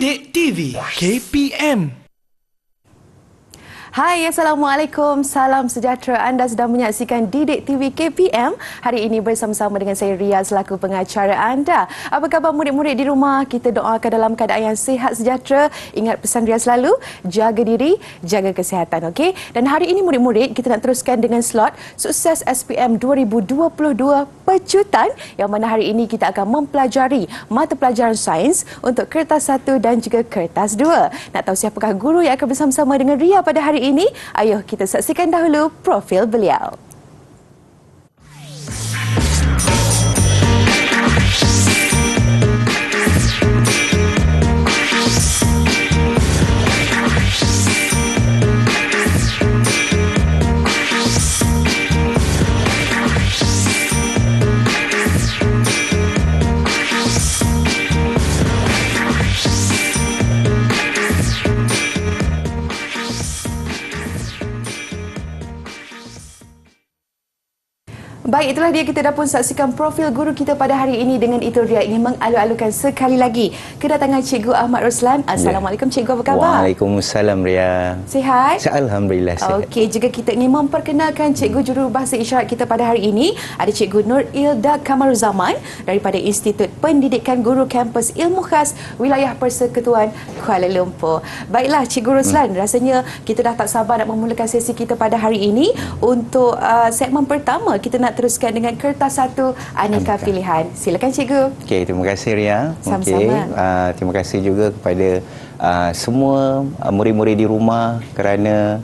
Didik TV KPM. Hai, Assalamualaikum. Salam sejahtera. Anda sedang menyaksikan Didik TV KPM. Hari ini bersama-sama dengan saya Ria selaku pengacara anda. Apa khabar murid-murid di rumah? Kita doakan dalam keadaan yang sihat sejahtera. Ingat pesan Ria selalu, jaga diri, jaga kesihatan. Okey? Dan hari ini murid-murid kita nak teruskan dengan slot Sukses SPM 2022 Pecutan, yang mana hari ini kita akan mempelajari mata pelajaran sains untuk kertas 1 dan juga kertas 2. Nak tahu siapakah guru yang akan bersama-sama dengan Ria pada hari ini? Ayuh kita saksikan dahulu profil beliau. Baik, itulah dia, kita dah pun saksikan profil guru kita pada hari ini. Dengan itu Ria ingin mengalu-alukan sekali lagi kedatangan Cikgu Ahmad Ruslan. Assalamualaikum Cikgu, apa khabar? Waalaikumsalam Ria. Sihat? Alhamdulillah sihat. Okey, juga kita ingin memperkenalkan Cikgu Jurubahasa Isyarat kita pada hari ini. Ada Cikgu Nur Ilda Kamaruzaman daripada Institut Pendidikan Guru Kampus Ilmu Khas Wilayah Persekutuan Kuala Lumpur. Baiklah Cikgu Ruslan, rasanya kita dah tak sabar nak memulakan sesi kita pada hari ini. Untuk segmen pertama, kita nak teruskan dengan kertas 1 aneka pilihan. Silakan Cikgu. Okey, terima kasih Ria. Sama-sama. Terima kasih juga kepada semua murid-murid di rumah kerana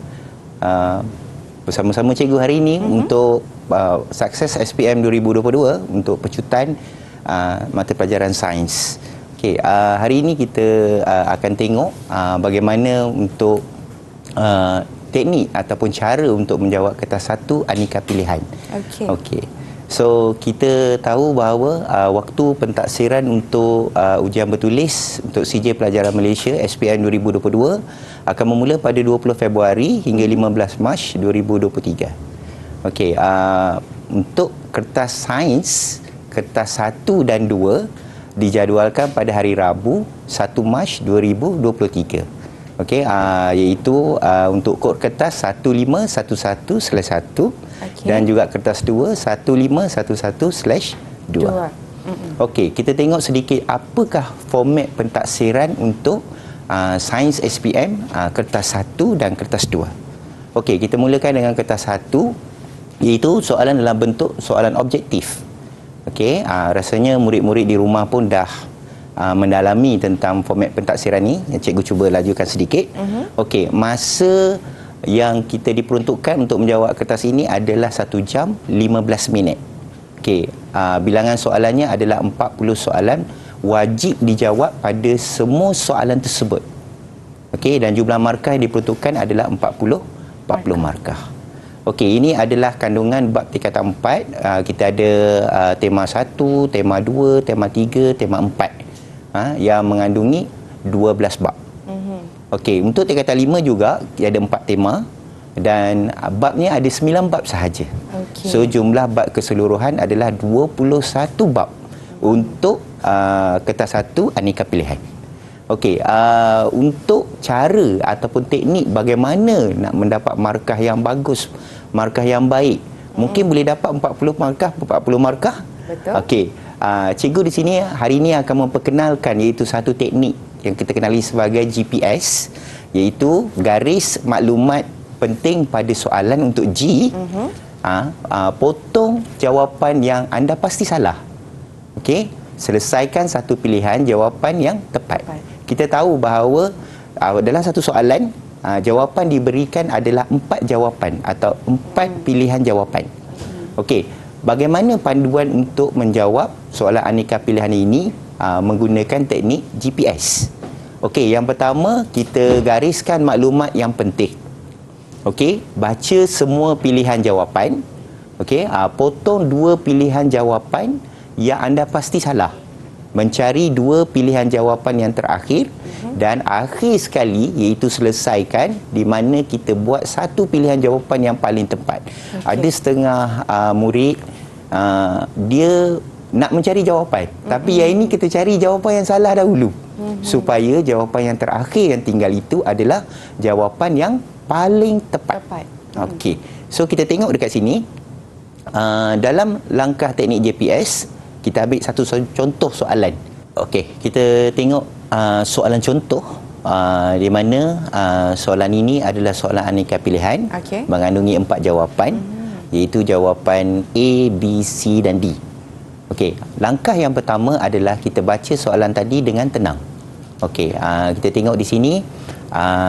bersama-sama Cikgu hari ini untuk Sukses SPM 2022 untuk pecutan mata pelajaran sains. Okey, hari ini kita akan tengok bagaimana untuk teknik ataupun cara untuk menjawab kertas 1 aneka pilihan. Okey. So, kita tahu bahawa waktu pentaksiran untuk ujian bertulis untuk CJ Pelajaran Malaysia SPM 2022 akan bermula pada 20 Februari hingga 15 Mac 2023. Okey, untuk kertas sains, kertas 1 dan 2 dijadualkan pada hari Rabu 1 Mac 2023. Okey, iaitu untuk kod kertas 1511/1 dan juga kertas 2 1511/2. Okey, kita tengok sedikit apakah format pentaksiran untuk sains SPM kertas 1 dan kertas 2. Okey, kita mulakan dengan kertas 1, iaitu soalan dalam bentuk soalan objektif. Okey, rasanya murid-murid di rumah pun dah mendalami tentang format pentaksiran ni. Cikgu cuba lajukan sedikit. Okey, masa yang kita diperuntukkan untuk menjawab kertas ini adalah 1 jam 15 minit. Okey, bilangan soalannya adalah 40 soalan, wajib dijawab pada semua soalan tersebut. Okey, dan jumlah markah yang diperuntukkan adalah 40 markah. Okey, ini adalah kandungan bab tingkatan 4. Kita ada tema 1, tema 2, tema 3, tema 4. Yang mengandungi 12 bab. Okey, untuk tingkatan 5 juga ada 4 tema dan babnya ada 9 bab sahaja. So jumlah bab keseluruhan adalah 21 bab untuk kertas 1 aneka pilihan. Okey, untuk cara ataupun teknik bagaimana nak mendapat markah yang bagus, markah yang baik, mungkin boleh dapat 40 markah. Betul. Okey, cikgu di sini hari ini akan memperkenalkan iaitu satu teknik yang kita kenali sebagai GPS, iaitu garis maklumat penting pada soalan untuk G. Potong jawapan yang anda pasti salah. Okey, selesaikan satu pilihan jawapan yang tepat. Kita tahu bahawa dalam satu soalan jawapan diberikan adalah 4 jawapan atau 4 pilihan jawapan. Okey, bagaimana panduan untuk menjawab soalan aneka pilihan ini menggunakan teknik GPS? Okey, yang pertama kita gariskan maklumat yang penting. Okey, baca semua pilihan jawapan. Okey, potong 2 pilihan jawapan yang anda pasti salah. Mencari 2 pilihan jawapan yang terakhir dan akhir sekali iaitu selesaikan, di mana kita buat satu pilihan jawapan yang paling tepat. Ada setengah murid dia nak mencari jawapan. Tapi yang ini kita cari jawapan yang salah dahulu. Supaya jawapan yang terakhir yang tinggal itu adalah jawapan yang paling tepat. Okey. So kita tengok dekat sini. Dalam langkah teknik JPS, kita ambil satu contoh soalan. Okey, kita tengok soalan contoh di mana soalan ini adalah soalan aneka pilihan, mengandungi 4 jawapan, iaitu jawapan A, B, C dan D. Okey, langkah yang pertama adalah kita baca soalan tadi dengan tenang. Okey, kita tengok di sini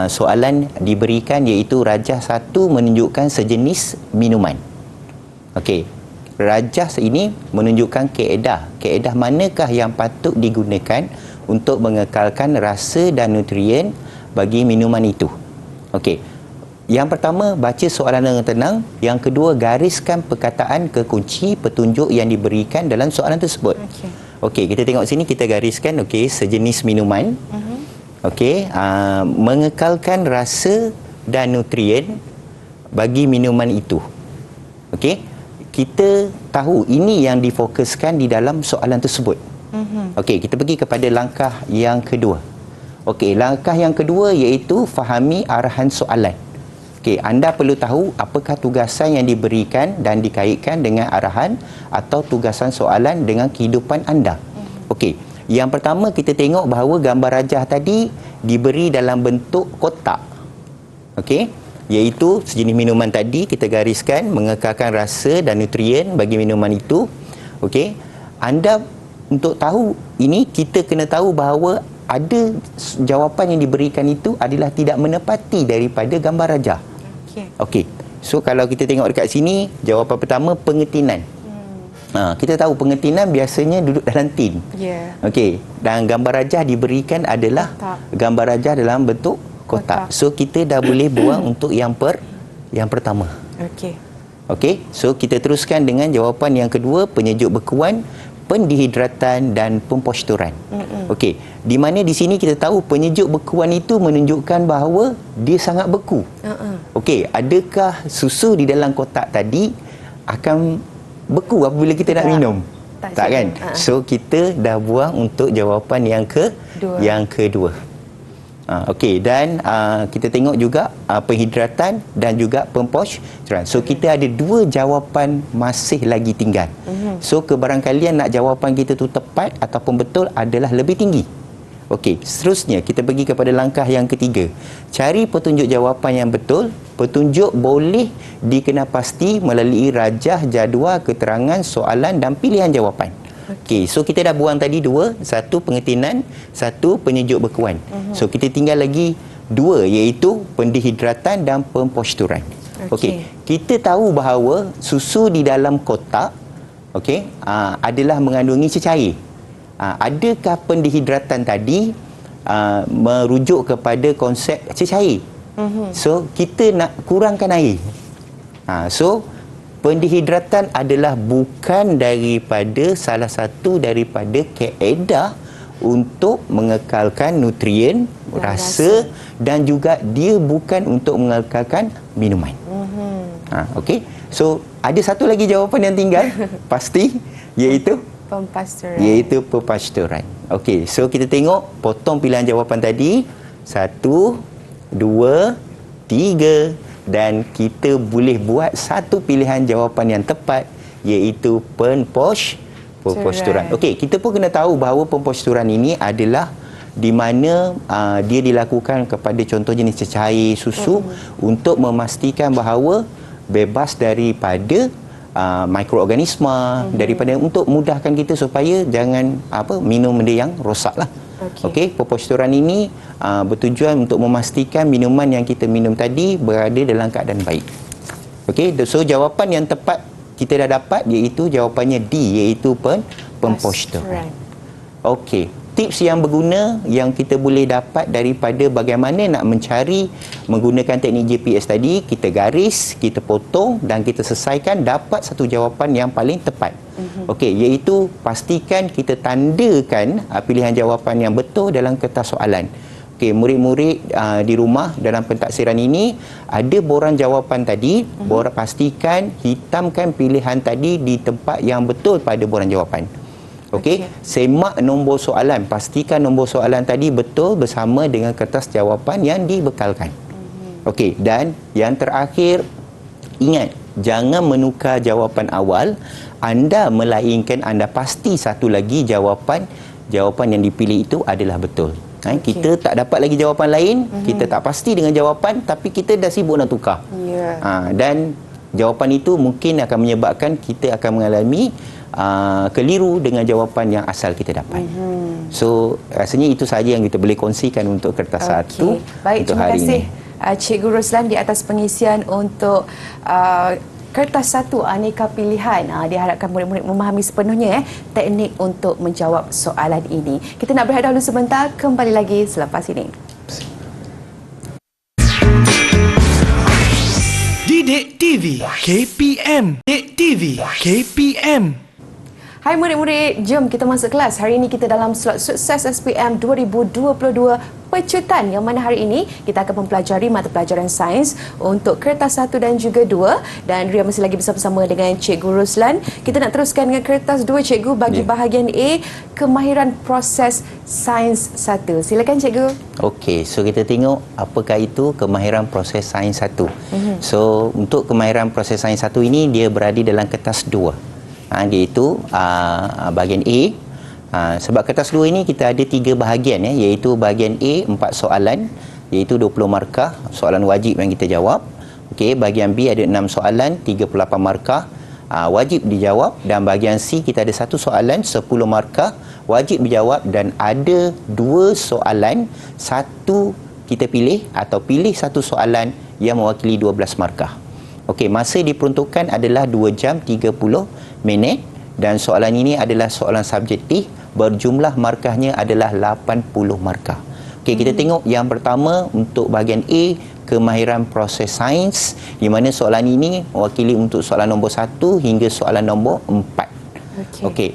soalan diberikan iaitu rajah 1 menunjukkan sejenis minuman. Okey, rajah ini menunjukkan kaedah. Kaedah manakah yang patut digunakan untuk mengekalkan rasa dan nutrien bagi minuman itu? Okey. Yang pertama, baca soalan dengan tenang. Yang kedua, gariskan perkataan kekunci petunjuk yang diberikan dalam soalan tersebut. Okey, kita tengok sini, kita gariskan sejenis minuman. Okey, mengekalkan rasa dan nutrien bagi minuman itu. Okey, kita tahu ini yang difokuskan di dalam soalan tersebut. Okey, kita pergi kepada langkah yang kedua. Okey, langkah yang kedua iaitu fahami arahan soalan. Okey, anda perlu tahu apakah tugasan yang diberikan dan dikaitkan dengan arahan atau tugasan soalan dengan kehidupan anda. Okey, yang pertama kita tengok bahawa gambar rajah tadi diberi dalam bentuk kotak. Okey, iaitu sejenis minuman tadi kita gariskan mengekalkan rasa dan nutrien bagi minuman itu. Okey, anda untuk tahu ini kita kena tahu bahawa ada jawapan yang diberikan itu adalah tidak menepati daripada gambar rajah. Okey. So kalau kita tengok dekat sini, jawapan pertama pengetinan. Kita tahu pengetinan biasanya duduk dalam tin. Okey. Dan gambar rajah diberikan adalah gambar rajah dalam bentuk kotak. So kita dah boleh buang untuk yang pertama. Okey. So kita teruskan dengan jawapan yang kedua, penyejuk bekuan, pendehidratan dan pemposturan. Okey, di mana di sini kita tahu penyejuk bekuan itu menunjukkan bahawa dia sangat beku. Okey, adakah susu di dalam kotak tadi akan beku apabila kita nak minum? Tak kan? So kita dah buang untuk jawapan yang kedua. Okey, dan kita tengok juga penghidratan dan juga pemposturan. So kita ada 2 jawapan masih lagi tinggal. So kebarangkalian nak jawapan kita tu tepat ataupun betul adalah lebih tinggi. Okey, seterusnya kita pergi kepada langkah yang ketiga. Cari petunjuk jawapan yang betul. Petunjuk boleh dikenapasti melalui rajah jadual keterangan soalan dan pilihan jawapan. Okey, so kita dah buang tadi 2, satu pengetinan, satu penyejuk bekuan. So kita tinggal lagi 2 iaitu pendehidratan dan pemposturan. Okey, kita tahu bahawa susu di dalam kotak adalah mengandungi cecair. Adakah pendehidratan tadi merujuk kepada konsep cecair? So kita nak kurangkan air. So pendehidratan adalah bukan daripada salah satu daripada kaedah untuk mengekalkan nutrien, rasa dan juga dia bukan untuk mengekalkan minuman. Okey. So ada satu lagi jawapan yang tinggal pasti iaitu pemposturan. Okey, so kita tengok potong pilihan jawapan tadi 1, 2, 3 dan kita boleh buat satu pilihan jawapan yang tepat iaitu pemposturan. Okey, kita pun kena tahu bahawa pemposturan ini adalah di mana dia dilakukan kepada contoh jenis cecair susu untuk memastikan bahawa bebas daripada mikroorganisma, daripada untuk mudahkan kita supaya jangan minum benda yang rosaklah. Okey, pemposturan ini bertujuan untuk memastikan minuman yang kita minum tadi berada dalam keadaan baik. Okey, so jawapan yang tepat kita dah dapat iaitu jawapannya D iaitu pemposturan. Okey, tips yang berguna yang kita boleh dapat daripada bagaimana nak mencari menggunakan teknik JPS tadi, kita garis, kita potong dan kita selesaikan dapat satu jawapan yang paling tepat. Okey, iaitu pastikan kita tandakan pilihan jawapan yang betul dalam kertas soalan. Okey, murid-murid di rumah dalam pentaksiran ini ada borang jawapan tadi, pastikan hitamkan pilihan tadi di tempat yang betul pada borang jawapan. Okey, semak nombor soalan, pastikan nombor soalan tadi betul bersama dengan kertas jawapan yang dibekalkan. Okey, dan yang terakhir, ingat, jangan menukar jawapan awal anda, melainkan anda pasti satu lagi jawapan yang dipilih itu adalah betul. Kita tak dapat lagi jawapan lain, kita tak pasti dengan jawapan, tapi kita dah sibuk nak tukar. Dan jawapan itu mungkin akan menyebabkan kita akan mengalami keliru dengan jawapan yang asal kita dapat. So rasanya itu sahaja yang kita boleh kongsikan untuk kertas satu. Baik, untuk terima hari kasih ini. Cikgu Ruslan di atas pengisian untuk kertas satu aneka pilihan. Diharapkan murid-murid memahami sepenuhnya teknik untuk menjawab soalan ini. Kita nak berehat dahulu sebentar, kembali lagi selepas ini. Didik TV KPM. Didik TV KPM. Hai murid-murid, jom kita masuk kelas. Hari ini kita dalam slot Sukses SPM 2022 Pecutan, yang mana hari ini kita akan mempelajari mata pelajaran sains untuk kertas 1 dan juga 2. Dan Ria masih lagi bersama-sama dengan Cikgu Ruslan. Kita nak teruskan dengan kertas 2, Cikgu, bagi bahagian A, kemahiran proses sains 1. Silakan Cikgu. Okey, so kita tengok apakah itu kemahiran proses sains 1. So untuk kemahiran proses sains 1 ini dia berada dalam kertas 2. Dia itu bahagian A. Sebab kertas 2 ini kita ada 3 bahagian, iaitu bahagian A 4 soalan, iaitu 20 markah, soalan wajib yang kita jawab. Okey, bahagian B ada 6 soalan, 38 markah, wajib dijawab, dan bahagian C kita ada 1 soalan, 10 markah, wajib dijawab, dan ada 2 soalan, 1 kita pilih atau pilih 1 soalan yang mewakili 12 markah. Okey, masa diperuntukkan adalah 2 jam 30 minit dan soalan ini adalah soalan subjektif, berjumlah markahnya adalah 80 markah. Okey, kita tengok yang pertama untuk bahagian A, kemahiran proses sains, di mana soalan ini mewakili untuk soalan nombor 1 hingga soalan nombor 4. Okey,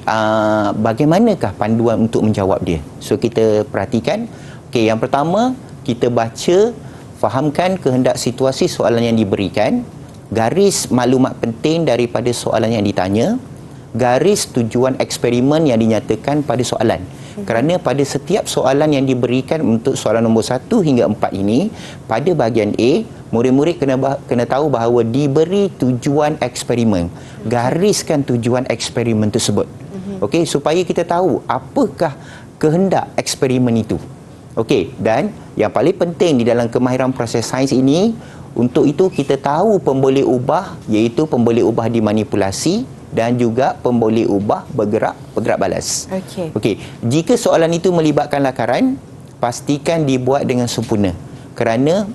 bagaimanakah panduan untuk menjawab dia? So kita perhatikan. Okey, yang pertama kita baca, fahamkan kehendak situasi soalan yang diberikan, garis maklumat penting daripada soalan yang ditanya, garis tujuan eksperimen yang dinyatakan pada soalan. Kerana pada setiap soalan yang diberikan untuk soalan nombor 1 hingga 4 ini, pada bahagian A, murid-murid kena tahu bahawa diberi tujuan eksperimen. Gariskan tujuan eksperimen tersebut. Okey, supaya kita tahu apakah kehendak eksperimen itu. Okey, dan yang paling penting di dalam kemahiran proses sains ini, untuk itu kita tahu pemboleh ubah, iaitu pemboleh ubah dimanipulasi dan juga pemboleh ubah bergerak balas. Okey, jika soalan itu melibatkan lakaran, pastikan dibuat dengan sempurna. Kerana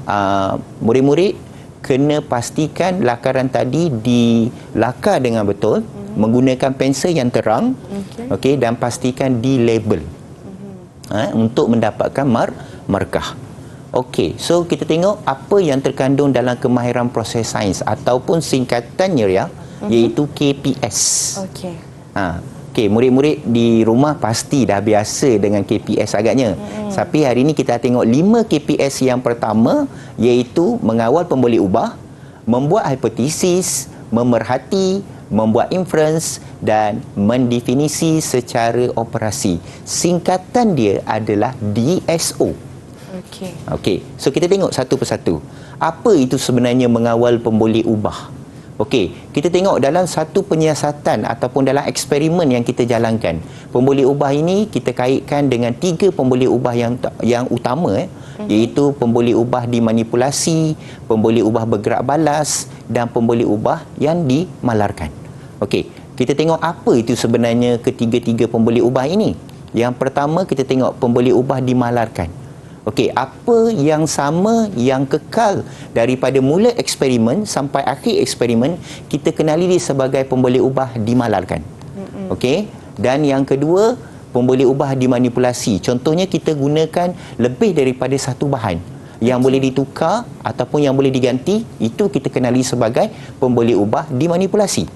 murid-murid kena pastikan lakaran tadi dilakar dengan betul, menggunakan pensel yang terang, okey, dan pastikan di label untuk mendapatkan markah. Okey, so kita tengok apa yang terkandung dalam kemahiran proses sains ataupun singkatannya ya, iaitu KPS. Okey, murid-murid di rumah pasti dah biasa dengan KPS agaknya. Tapi hari ini kita tengok 5 KPS yang pertama, iaitu mengawal pemboleh ubah, membuat hipotesis, memerhati, membuat inference dan mendefinisi secara operasi. Singkatan dia adalah DSO. Okey, so kita tengok satu persatu. Apa itu sebenarnya mengawal pemboleh ubah? Okey, kita tengok dalam satu penyiasatan ataupun dalam eksperimen yang kita jalankan. Pemboleh ubah ini kita kaitkan dengan 3 pemboleh ubah yang utama, iaitu pemboleh ubah dimanipulasi, pemboleh ubah bergerak balas dan pemboleh ubah yang dimalarkan. Okey, kita tengok apa itu sebenarnya ketiga-tiga pemboleh ubah ini. Yang pertama kita tengok pemboleh ubah dimalarkan. Okey, apa yang sama, yang kekal daripada mula eksperimen sampai akhir eksperimen, kita kenali dia sebagai pemboleh ubah dimalarkan. Okey, dan yang kedua, pemboleh ubah dimanipulasi. Contohnya kita gunakan lebih daripada satu bahan yang boleh ditukar ataupun yang boleh diganti, itu kita kenali sebagai pemboleh ubah dimanipulasi.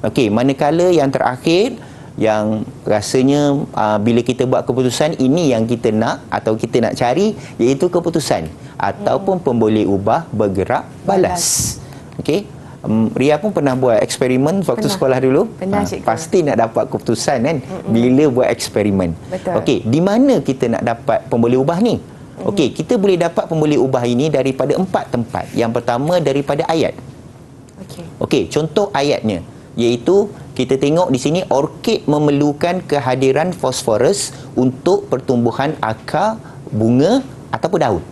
Okey, manakala yang terakhir, yang rasanya bila kita buat keputusan, ini yang kita nak atau kita nak cari, iaitu keputusan ataupun pemboleh ubah bergerak balas. Okey, Ria pun pernah buat eksperimen waktu sekolah dulu. Pernah, cikgu. Pasti nak dapat keputusan kan bila buat eksperimen. Betul. Okey, di mana kita nak dapat pemboleh ubah ni? Okey, kita boleh dapat pemboleh ubah ini daripada 4 tempat. Yang pertama daripada ayat. Okey, contoh ayatnya iaitu kita tengok di sini orkid memerlukan kehadiran fosforus untuk pertumbuhan akar, bunga ataupun daun.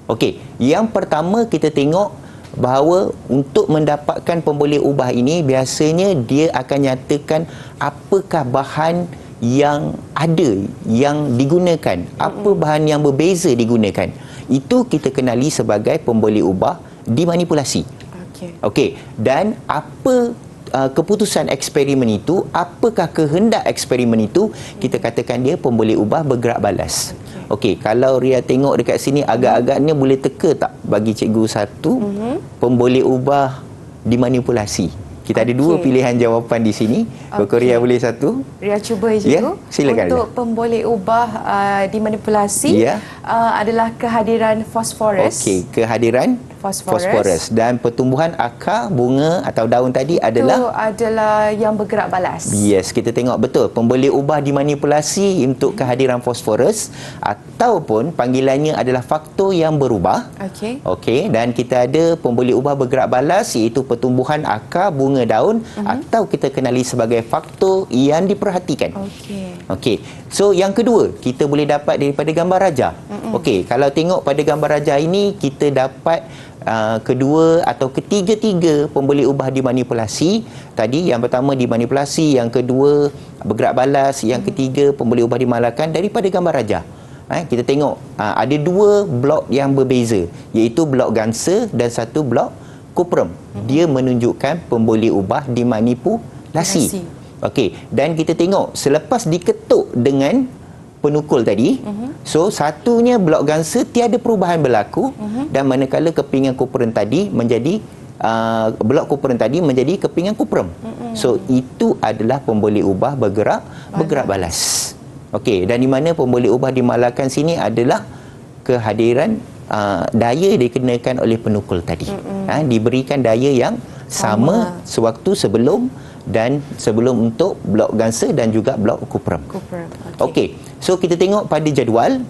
Okey, yang pertama kita tengok bahawa untuk mendapatkan pemboleh ubah ini biasanya dia akan nyatakan apakah bahan yang ada yang digunakan, apa bahan yang berbeza digunakan. Itu kita kenali sebagai pemboleh ubah dimanipulasi. Okey, dan apa keputusan eksperimen itu, apakah kehendak eksperimen itu, kita katakan dia pemboleh ubah bergerak balas. Okey, kalau Ria tengok dekat sini agak-agaknya boleh teka tak bagi cikgu satu pemboleh ubah dimanipulasi. Kita ada dua pilihan jawapan di sini. Kalau Ria boleh satu. Ria cuba cikgu. Ya, silakan. Untuk pemboleh ubah dimanipulasi adalah kehadiran fosforus. Okey, kehadiran fosforus dan pertumbuhan akar, bunga atau daun tadi itu adalah yang bergerak balas. Yes, kita tengok betul. Pemboleh ubah dimanipulasi untuk kehadiran fosforus ataupun panggilannya adalah faktor yang berubah. Okey, dan kita ada pemboleh ubah bergerak balas iaitu pertumbuhan akar, bunga, daun atau kita kenali sebagai faktor yang diperhatikan. Okey. So yang kedua, kita boleh dapat daripada gambar raja. Okey, kalau tengok pada gambar raja ini kita dapat kedua atau ketiga-tiga pemboleh ubah dimanipulasi. Tadi yang pertama dimanipulasi, yang kedua bergerak balas, yang ketiga pemboleh ubah dimalakan daripada gambar raja. Kita tengok ada dua blok yang berbeza iaitu blok gansa dan satu blok kuprum. Dia menunjukkan pemboleh ubah dimanipulasi. Okey, dan kita tengok selepas diketuk dengan penukul tadi, so satunya blok gansa tiada perubahan berlaku dan manakala kepingan kuprum tadi menjadi blok kuprum tadi menjadi kepingan kuprum. So itu adalah pemboleh ubah bergerak balas. Okey, dan di mana pemboleh ubah dimalakan sini adalah kehadiran daya dikenakan oleh penukul tadi. Diberikan daya yang sama sewaktu sebelum untuk blok gansa dan juga blok kuprum. Okey. So kita tengok pada jadual.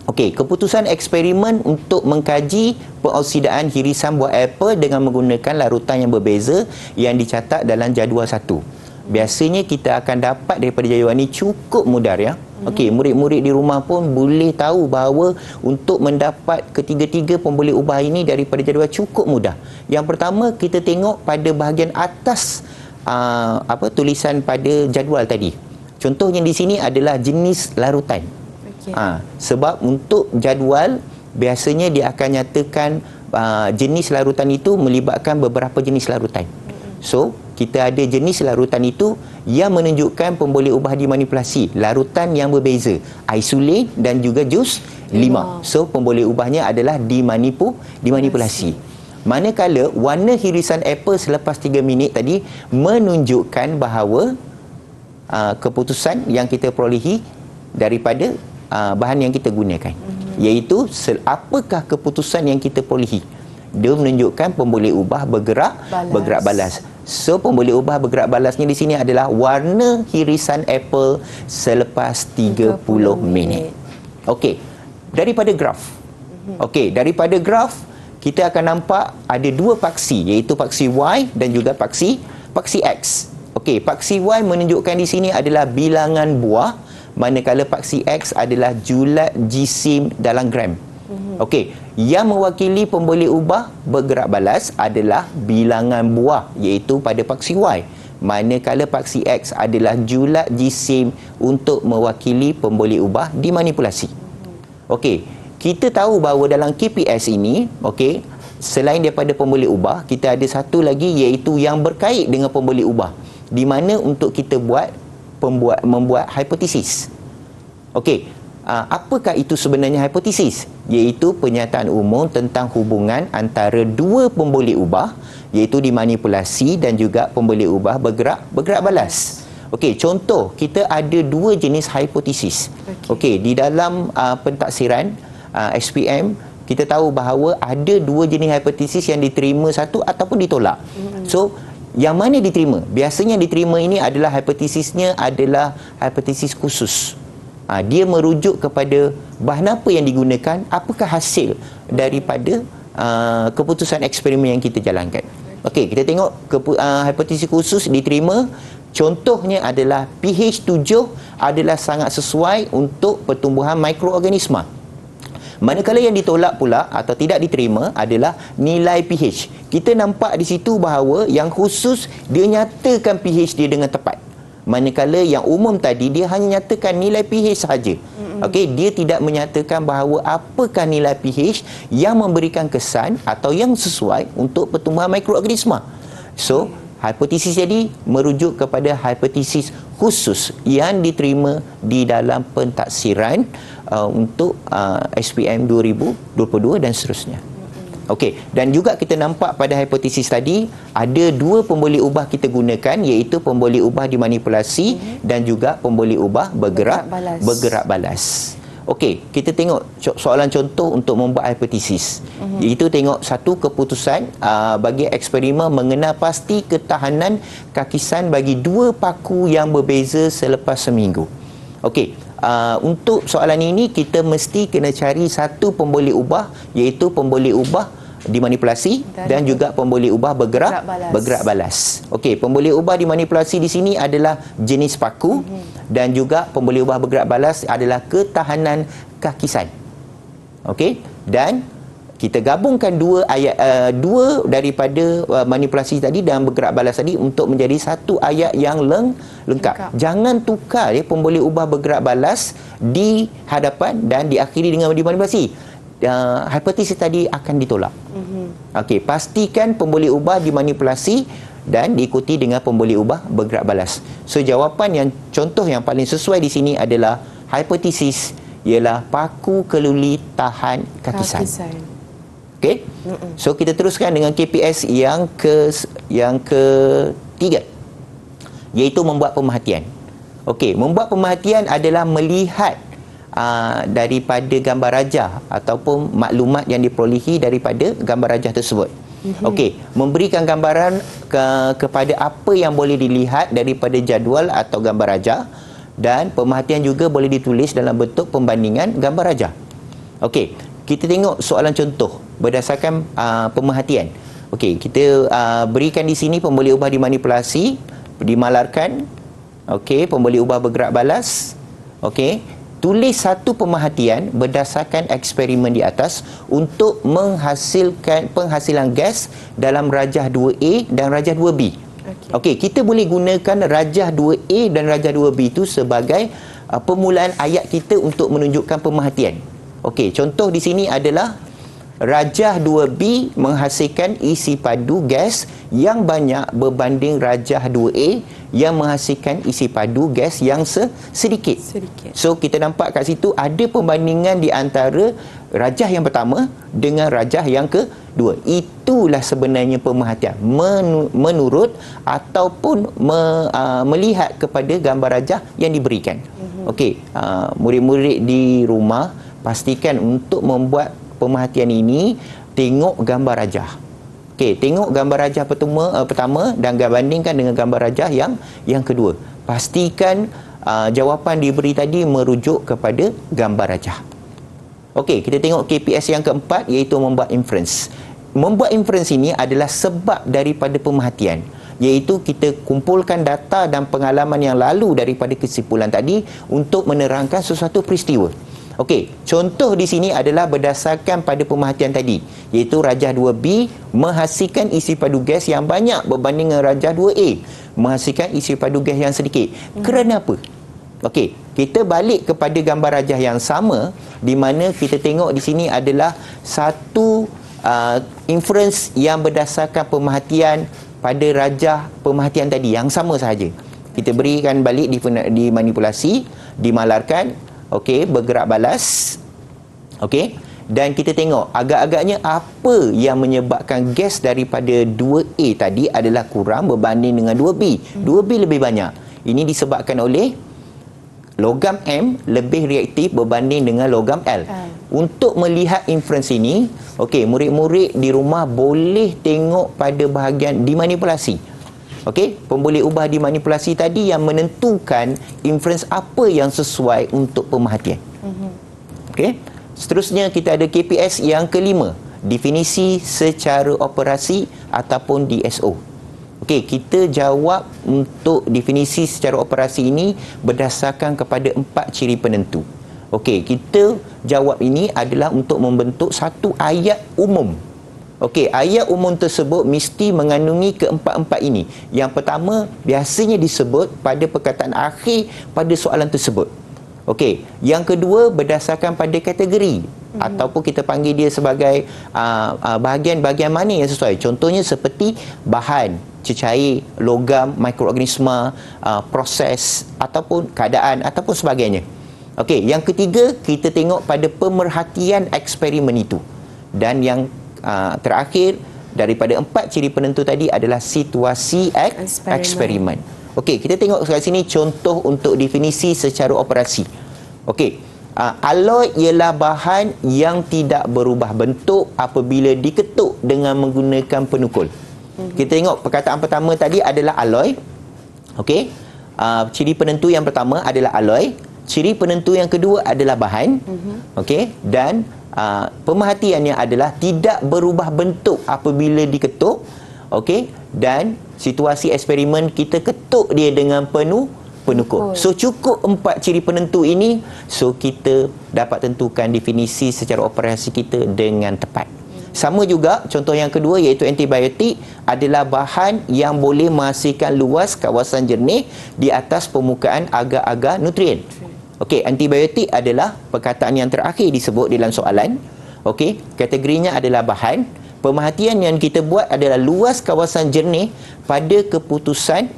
Okey, keputusan eksperimen untuk mengkaji pengoksidaan hirisan buah apel dengan menggunakan larutan yang berbeza yang dicatat dalam jadual 1. Biasanya kita akan dapat daripada jadual ini cukup mudah ya. Okey, murid-murid di rumah pun boleh tahu bahawa untuk mendapat ketiga-tiga pemboleh ubah ini daripada jadual cukup mudah. Yang pertama kita tengok pada bahagian atas tulisan pada jadual tadi. Contohnya di sini adalah jenis larutan. Sebab untuk jadual biasanya dia akan nyatakan jenis larutan itu melibatkan beberapa jenis larutan. So, kita ada jenis larutan itu yang menunjukkan pemboleh ubah dimanipulasi, larutan yang berbeza, isolate dan juga jus 5. So, pemboleh ubahnya adalah dimanipulasi. Manakala warna hirisan apel selepas 3 minit tadi menunjukkan bahawa keputusan yang kita perolehi daripada bahan yang kita gunakan, iaitu apakah keputusan yang kita perolehi. Dia menunjukkan pemboleh ubah bergerak balas. So pemboleh ubah bergerak balasnya di sini adalah warna hirisan apel selepas 30 minit. Okey, daripada graf. Okey, daripada graf kita akan nampak ada dua paksi iaitu paksi Y dan juga paksi X. Okey, paksi Y menunjukkan di sini adalah bilangan buah, manakala paksi X adalah julat jisim dalam gram. Okey, yang mewakili pemboleh ubah bergerak balas adalah bilangan buah iaitu pada paksi Y, manakala paksi X adalah julat jisim untuk mewakili pemboleh ubah dimanipulasi. Okey, kita tahu bahawa dalam KPS ini, okey, selain daripada pemboleh ubah, kita ada satu lagi iaitu yang berkait dengan pemboleh ubah, di mana untuk kita membuat hipotesis. Okey, apakah itu sebenarnya hipotesis? Iaitu pernyataan umum tentang hubungan antara dua pemboleh ubah, iaitu dimanipulasi dan juga pemboleh ubah bergerak balas. Okey, contoh kita ada dua jenis hipotesis. Okey, di dalam pentaksiran SPM kita tahu bahawa ada dua jenis hipotesis yang diterima satu ataupun ditolak. So, yang mana diterima? Biasanya diterima ini adalah hipotesisnya adalah hipotesis khusus. Dia merujuk kepada bahan apa yang digunakan, apakah hasil daripada keputusan eksperimen yang kita jalankan. Okey, kita tengok hipotesis khusus diterima. Contohnya adalah pH 7 adalah sangat sesuai untuk pertumbuhan mikroorganisma. Manakala yang ditolak pula atau tidak diterima adalah nilai pH. Kita nampak di situ bahawa yang khusus dia nyatakan pH dia dengan tepat. Manakala yang umum tadi dia hanya nyatakan nilai pH sahaja. Okey, dia tidak menyatakan bahawa apakah nilai pH yang memberikan kesan atau yang sesuai untuk pertumbuhan mikroorganisma. So, hipotesis jadi merujuk kepada hipotesis khusus yang diterima di dalam pentaksiran untuk SPM 2022 dan seterusnya. Okey, dan juga kita nampak pada hipotesis tadi ada dua pemboleh ubah kita gunakan, iaitu pemboleh ubah dimanipulasi dan juga pemboleh ubah bergerak balas. Okey, kita tengok soalan contoh untuk membuat hipotesis. Iaitu tengok satu keputusan bagi eksperimen mengenal pasti ketahanan kakisan bagi dua paku yang berbeza selepas seminggu. Okey, untuk soalan ini kita mesti kena cari satu pemboleh ubah, iaitu pemboleh ubah dimanipulasi dan juga pemboleh ubah bergerak balas. Okey, pemboleh ubah dimanipulasi di sini adalah jenis paku dan juga pemboleh ubah bergerak balas adalah ketahanan kakisan. Okey, dan kita gabungkan dua daripada manipulasi tadi dan bergerak balas tadi untuk menjadi satu ayat yang lengkap. Jangan tukar pemboleh ubah bergerak balas di hadapan dan diakhiri dengan dimanipulasi. Hipotesis tadi akan ditolak. Okey, pastikan pemboleh ubah dimanipulasi dan diikuti dengan pemboleh ubah bergerak balas. So, jawapan yang contoh yang paling sesuai di sini adalah hipotesis ialah paku keluli tahan kakisan. Okey. So, kita teruskan dengan KPS yang ketiga, iaitu membuat pemerhatian. Okey, membuat pemerhatian adalah melihat daripada gambar rajah ataupun maklumat yang diperolehi daripada gambar rajah tersebut. Okey, memberikan gambaran kepada apa yang boleh dilihat daripada jadual atau gambar rajah, dan pemerhatian juga boleh ditulis dalam bentuk pembandingan gambar rajah. Okey, kita tengok soalan contoh berdasarkan pemerhatian. Okey, kita berikan di sini pemboleh ubah dimanipulasi, dimalarkan. Okey, pemboleh ubah bergerak balas. Okey, tulis satu pemerhatian berdasarkan eksperimen di atas untuk menghasilkan penghasilan gas dalam rajah 2A dan rajah 2B. Okey, kita boleh gunakan rajah 2A dan rajah 2B itu sebagai permulaan ayat kita untuk menunjukkan pemerhatian. Okey, contoh di sini adalah rajah 2B menghasilkan isi padu gas yang banyak berbanding rajah 2A yang menghasilkan isi padu gas yang sedikit. So, kita nampak kat situ ada perbandingan di antara rajah yang pertama dengan rajah yang kedua. Itulah sebenarnya pemerhatian menurut ataupun melihat kepada gambar rajah yang diberikan. Okey, murid-murid di rumah pastikan untuk membuat pemerhatian ini tengok gambar rajah. Okey, tengok gambar rajah pertama dan bandingkan dengan gambar rajah yang kedua. Pastikan jawapan diberi tadi merujuk kepada gambar rajah. Okey, kita tengok KPS yang keempat, iaitu membuat inference. Membuat inference ini adalah sebab daripada pemerhatian, iaitu kita kumpulkan data dan pengalaman yang lalu daripada kesimpulan tadi untuk menerangkan sesuatu peristiwa. Okey, contoh di sini adalah berdasarkan pada pemerhatian tadi, iaitu rajah 2B menghasilkan isi padu gas yang banyak berbanding dengan rajah 2A menghasilkan isi padu gas yang sedikit. Kerana apa? Okey, kita balik kepada gambar rajah yang sama, di mana kita tengok di sini adalah satu inference yang berdasarkan pemerhatian pada rajah pemerhatian tadi yang sama sahaja. Kita berikan balik di manipulasi, dimalarkan. Okey, bergerak balas. Okey, dan kita tengok agak-agaknya apa yang menyebabkan gas daripada 2A tadi adalah kurang berbanding dengan 2B. 2B lebih banyak. Ini disebabkan oleh logam M lebih reaktif berbanding dengan logam L. untuk melihat inference ini, okey, murid-murid di rumah boleh tengok pada bahagian dimanipulasi. Okey, pemboleh ubah dimanipulasi tadi yang menentukan inference apa yang sesuai untuk pemerhatian. Okey, seterusnya kita ada KPS yang kelima, definisi secara operasi ataupun DSO. Okey, kita jawab untuk definisi secara operasi ini berdasarkan kepada 4 ciri penentu. Okey, kita jawab ini adalah untuk membentuk satu ayat umum. Okey, ayat umum tersebut mesti mengandungi keempat-empat ini. Yang pertama, biasanya disebut pada perkataan akhir pada soalan tersebut. Okey, yang kedua berdasarkan pada kategori ataupun kita panggil dia sebagai bahagian-bahagian mana yang sesuai. Contohnya seperti bahan, cecair, logam, mikroorganisma, proses ataupun keadaan ataupun sebagainya. Okey, yang ketiga kita tengok pada pemerhatian eksperimen itu. Dan yang terakhir daripada 4 ciri penentu tadi adalah situasi eksperimen. Okey, kita tengok kat sini contoh untuk definisi secara operasi. Okey, alloy ialah bahan yang tidak berubah bentuk apabila diketuk dengan menggunakan penukul. Kita tengok perkataan pertama tadi adalah alloy. Okey, ciri penentu yang pertama adalah alloy. Ciri penentu yang kedua adalah bahan. Okey, dan pemerhatiannya adalah tidak berubah bentuk apabila diketuk. Okey, dan situasi eksperimen kita ketuk dia dengan penukul. So cukup 4 ciri penentu ini, so kita dapat tentukan definisi secara operasi kita dengan tepat. Sama juga contoh yang kedua iaitu antibiotik adalah bahan yang boleh menghasilkan luas kawasan jernih di atas permukaan agar-agar nutrien. Okey, antibiotik adalah perkataan yang terakhir disebut dalam soalan. Okey, kategorinya adalah bahan. Pemerhatian yang kita buat adalah luas kawasan jernih pada keputusan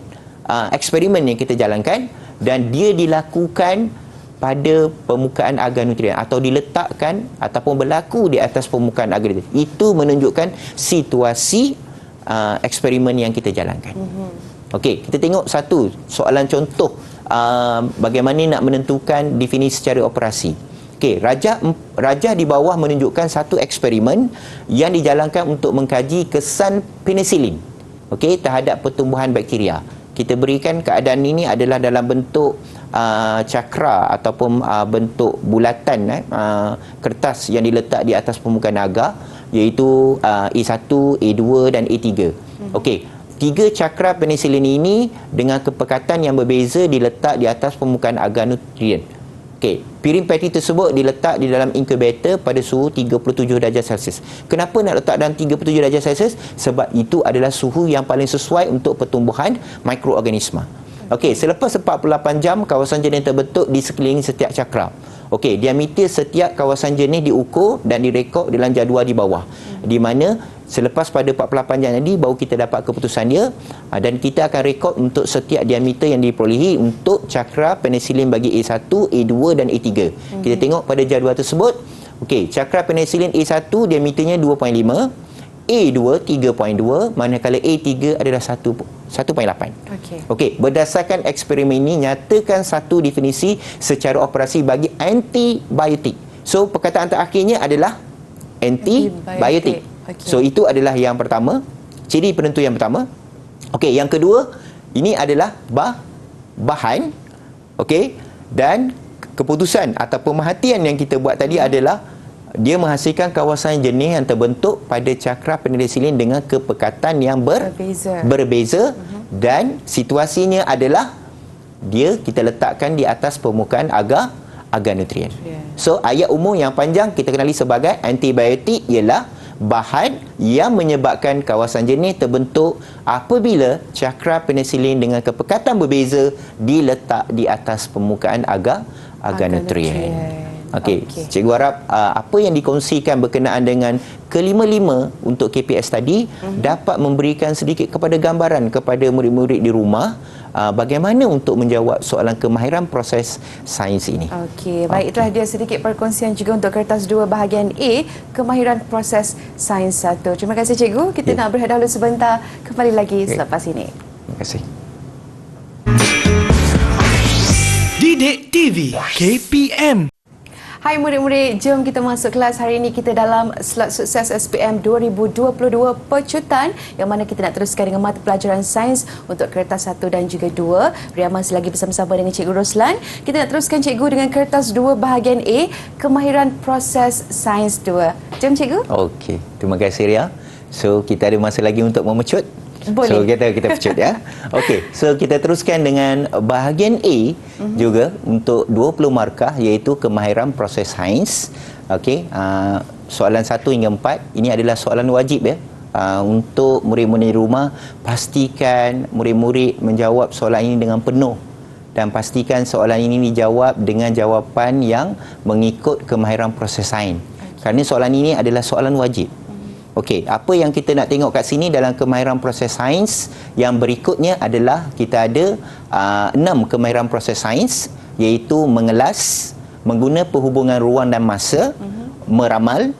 eksperimen yang kita jalankan dan dia dilakukan pada permukaan agar nutrien atau diletakkan ataupun berlaku di atas permukaan agar nutrien. Itu menunjukkan situasi eksperimen yang kita jalankan. Okey, kita tengok satu soalan contoh bagaimana nak menentukan definisi secara operasi. Okey, rajah di bawah menunjukkan satu eksperimen yang dijalankan untuk mengkaji kesan penisilin terhadap pertumbuhan bakteria. Kita berikan keadaan ini adalah dalam bentuk cakra ataupun bentuk bulatan kertas yang diletak di atas permukaan agar, iaitu A1, A2 dan A3. Okey, 3 cakra penisilin ini dengan kepekatan yang berbeza diletak di atas permukaan agar nutrien. Okey, piring patty tersebut diletak di dalam incubator pada suhu 37 darjah Celsius. Kenapa nak letak dalam 37 darjah Celsius? Sebab itu adalah suhu yang paling sesuai untuk pertumbuhan mikroorganisma. Okey, selepas 48 jam kawasan jernih terbentuk di sekeliling setiap cakra. Okey, diameter setiap kawasan jernih diukur dan direkod dalam jadual di bawah. Di mana selepas pada 48 jam tadi baru kita dapat keputusan dia dan kita akan rekod untuk setiap diameter yang diperolehi untuk cakra penisilin bagi A1, A2 dan A3. Kita tengok pada jadual tersebut. Okey, cakra penisilin A1 diameternya 2.5, A2 3.2, manakala A3 adalah 1.8. Okey, berdasarkan eksperimen ini nyatakan satu definisi secara operasi bagi antibiotik. So perkataan terakhirnya adalah antibiotik. So itu adalah yang pertama, ciri penentu yang pertama. Okey, yang kedua ini adalah bahan. Okey, dan keputusan atau pemerhatian yang kita buat tadi adalah dia menghasilkan kawasan jernih yang terbentuk pada cakra penisilin dengan kepekatan yang berbeza dan situasinya adalah dia kita letakkan di atas permukaan agar nutrien. So ayat umum yang panjang kita kenali sebagai antibiotik ialah bahan yang menyebabkan kawasan jernih terbentuk apabila cakra penisilin dengan kepekatan berbeza diletak di atas permukaan agar nutrien. Okey, cikgu harap apa yang dikongsikan berkenaan dengan kelima-lima untuk KPS tadi dapat memberikan sedikit kepada gambaran kepada murid-murid di rumah bagaimana untuk menjawab soalan kemahiran proses sains ini. Okey, baik, itulah dia sedikit perkongsian juga untuk kertas 2 bahagian A, kemahiran proses sains 1. Terima kasih cikgu. Kita nak berehat dahulu sebentar, kembali lagi selepas ini. Terima kasih. Didik TV KPM. Hai murid-murid, jom kita masuk kelas. Hari ini kita dalam slot sukses SPM 2022 pecutan yang mana kita nak teruskan dengan mata pelajaran sains untuk kertas 1 dan juga 2. Ria masih lagi bersama-sama dengan Cikgu Roslan. Kita nak teruskan Cikgu dengan kertas 2 bahagian A, kemahiran proses sains 2. Jom Cikgu. Okey, terima kasih Ria. So kita ada masa lagi untuk memecut. Boleh. So kita pecut ya. Okey, so kita teruskan dengan bahagian A juga untuk 20 markah iaitu kemahiran proses sains. Okey, soalan 1 hingga 4 ini adalah soalan wajib ya. Untuk murid-murid di rumah, pastikan murid-murid menjawab soalan ini dengan penuh dan pastikan soalan ini dijawab dengan jawapan yang mengikut kemahiran proses sains. Kerana soalan ini adalah soalan wajib. Okey, apa yang kita nak tengok kat sini dalam kemahiran proses sains yang berikutnya adalah kita ada 6 kemahiran proses sains iaitu mengelas, mengguna perhubungan ruang dan masa, meramal,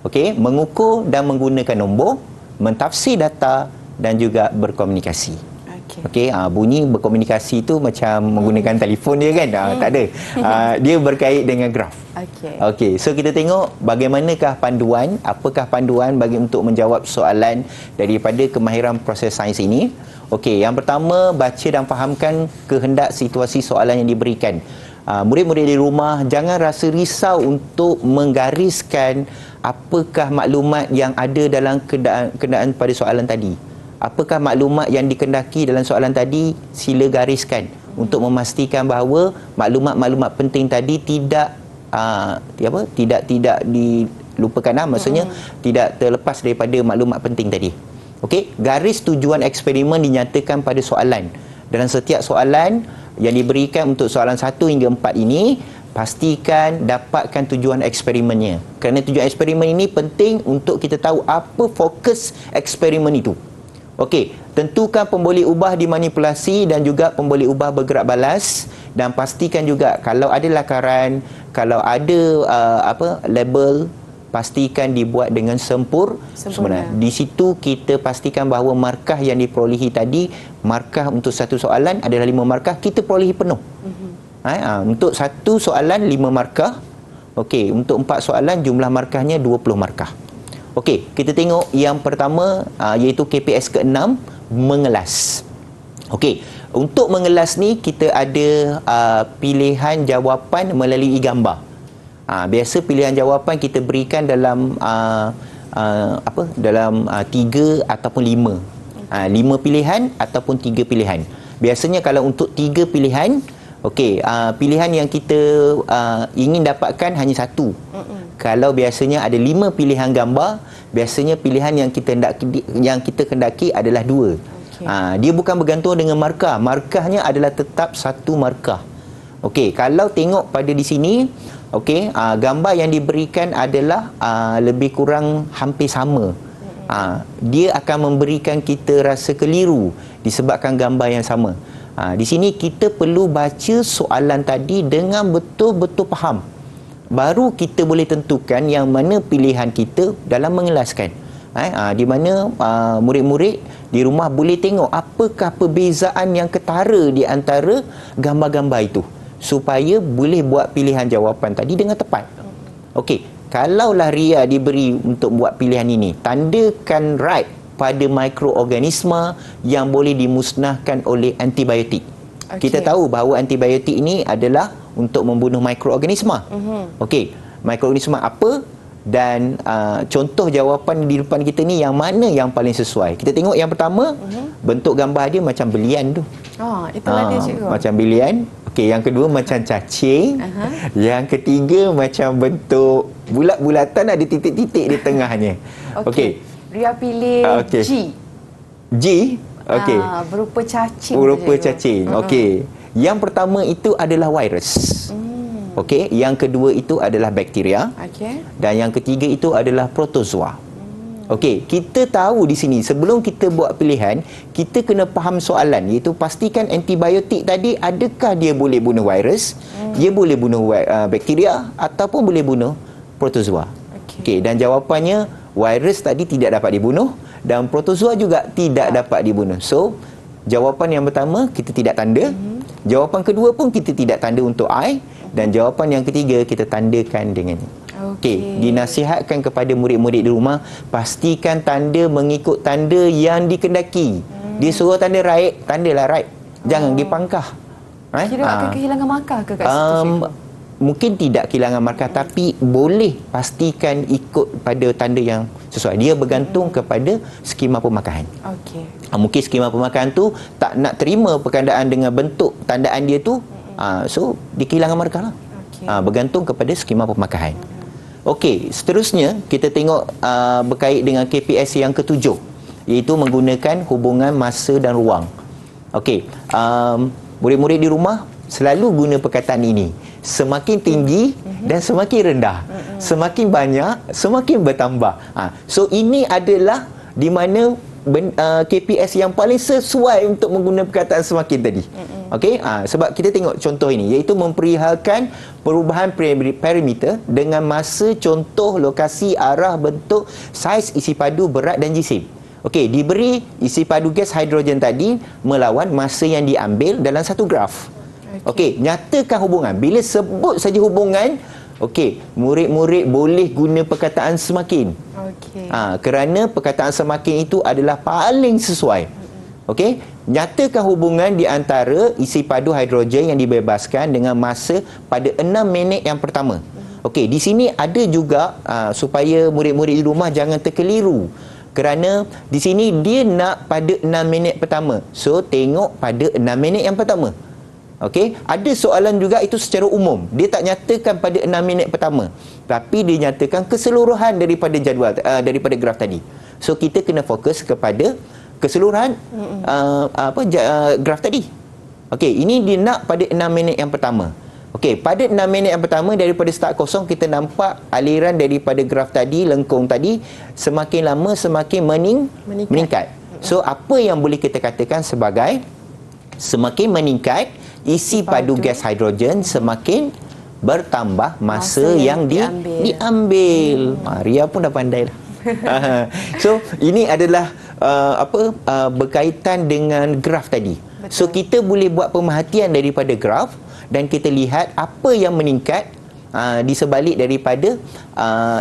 okey, mengukur dan menggunakan nombor, mentafsir data dan juga berkomunikasi. Okey, bunyi berkomunikasi tu macam menggunakan telefon dia kan? Tak ada. Dia berkait dengan graf. Okey, so kita tengok bagaimanakah panduan, apakah panduan bagi untuk menjawab soalan daripada kemahiran proses sains ini. Okey, yang pertama, baca dan fahamkan kehendak situasi soalan yang diberikan. Murid-murid di rumah jangan rasa risau untuk menggariskan apakah maklumat yang ada dalam kenderaan pada soalan tadi. Apakah maklumat yang dikendaki dalam soalan tadi, sila gariskan untuk memastikan bahawa maklumat-maklumat penting tadi tidak tidak dilupakan, maksudnya tidak terlepas daripada maklumat penting tadi. Okey, garis tujuan eksperimen dinyatakan pada soalan. Dalam setiap soalan yang diberikan untuk soalan 1 hingga 4 ini, pastikan dapatkan tujuan eksperimennya. Kerana tujuan eksperimen ini penting untuk kita tahu apa fokus eksperimen itu. Okey, tentukan pemboleh ubah dimanipulasi dan juga pemboleh ubah bergerak balas dan pastikan juga kalau ada lakaran, kalau ada label, pastikan dibuat dengan sempurna. Di situ kita pastikan bahawa markah yang diperolehi tadi, markah untuk satu soalan adalah 5 markah, kita perolehi penuh. Untuk satu soalan 5 markah. Okey, untuk 4 soalan jumlah markahnya 20 markah. Okey, kita tengok yang pertama iaitu KPS ke-6, mengelas. Okey, untuk mengelas ni kita ada pilihan jawapan melalui gambar. Biasa pilihan jawapan kita berikan dalam dalam 3 ataupun 5. 5 pilihan ataupun 3 pilihan. Biasanya kalau untuk 3 pilihan, okey, pilihan yang kita ingin dapatkan hanya 1. Kalau biasanya ada 5 pilihan gambar, biasanya pilihan yang kita kendaki adalah 2. Dia bukan bergantung dengan markah. Markahnya adalah tetap 1 markah. Okey, kalau tengok pada di sini, okey, gambar yang diberikan adalah lebih kurang hampir sama. Dia akan memberikan kita rasa keliru disebabkan gambar yang sama. Di sini kita perlu baca soalan tadi dengan betul-betul faham. Baru kita boleh tentukan yang mana pilihan kita dalam mengelaskan. Di mana murid-murid di rumah boleh tengok apakah perbezaan yang ketara di antara gambar-gambar itu supaya boleh buat pilihan jawapan tadi dengan tepat. Okey, kalaulah Ria diberi untuk buat pilihan ini, tandakan right pada mikroorganisma yang boleh dimusnahkan oleh antibiotik. Kita tahu bahawa antibiotik ini adalah untuk membunuh mikroorganisma. Okey, mikroorganisma apa dan contoh jawapan di depan kita ni yang mana yang paling sesuai. Kita tengok yang pertama, bentuk gambar dia macam belian tu. Itulah dia cikgu. Macam belian. Okey, yang kedua macam cacing. Yang ketiga macam bentuk bulat-bulatan ada titik-titik di tengahnya. Okey. Ria pilih G. G? Okey. Berupa cacing. Berupa cacing. Okey. Yang pertama itu adalah virus. Okey, yang kedua itu adalah bakteria. Dan yang ketiga itu adalah protozoa. Okey, kita tahu di sini sebelum kita buat pilihan, kita kena faham soalan iaitu pastikan antibiotik tadi adakah dia boleh bunuh virus, dia boleh bunuh bakteria ataupun boleh bunuh protozoa. Okey, dan jawapannya virus tadi tidak dapat dibunuh dan protozoa juga tidak dapat dibunuh. So, jawapan yang pertama kita tidak tanda. Jawapan kedua pun kita tidak tanda untuk I. Dan jawapan yang ketiga kita tandakan dengan ni. Okey, dinasihatkan kepada murid-murid di rumah, pastikan tanda mengikut tanda yang dikendaki. Dia suruh tanda right, tandalah right. Jangan dipangkah. Kira akan kehilangan markah ke kat situ, cikgu? Mungkin tidak kehilangan markah, tapi boleh pastikan ikut pada tanda yang sesuai. Dia bergantung kepada skema pemakahan. Okey. Mungkin skema pemakahan tu tak nak terima perkandaan dengan bentuk tandaan dia tu, so dia kehilangan markah lah. Bergantung kepada skema pemakahan. Okey, seterusnya kita tengok berkait dengan KPS yang ketujuh, iaitu menggunakan hubungan masa dan ruang. Okey, murid-murid di rumah selalu guna perkataan ini. Semakin tinggi dan semakin rendah. Semakin banyak, semakin bertambah. So ini adalah di mana KPS yang paling sesuai untuk menggunakan perkataan semakin tadi. Okey, sebab kita tengok contoh ini, iaitu memperihalkan perubahan parameter dengan masa, contoh, lokasi, arah, bentuk, saiz, isi padu, berat dan jisim. Okey, diberi isi padu gas hidrogen tadi melawan masa yang diambil dalam satu graf. Okey, nyatakan hubungan. Bila sebut saja hubungan, okey, murid-murid boleh guna perkataan semakin. Okey. Kerana perkataan semakin itu adalah paling sesuai. Okey, nyatakan hubungan di antara isi padu hidrogen yang dibebaskan dengan masa pada 6 minit yang pertama. Okey, di sini ada juga supaya murid-murid di rumah jangan terkeliru. Kerana di sini dia nak pada 6 minit pertama. So, tengok pada 6 minit yang pertama. Okey, ada soalan juga itu secara umum. Dia tak nyatakan pada 6 minit pertama, tapi dia nyatakan keseluruhan daripada jadual daripada graf tadi. So kita kena fokus kepada keseluruhan graf tadi. Okey, ini dia nak pada 6 minit yang pertama. Okey, pada 6 minit yang pertama daripada start kosong, kita nampak aliran daripada graf tadi, lengkung tadi, semakin lama semakin meningkat. So apa yang boleh kita katakan sebagai semakin meningkat isi padu gas hidrogen, semakin bertambah masa yang diambil. Ria pun dah pandai lah. So ini adalah berkaitan dengan graf tadi. Betul. So kita boleh buat pemerhatian daripada graf dan kita lihat apa yang meningkat di sebalik daripada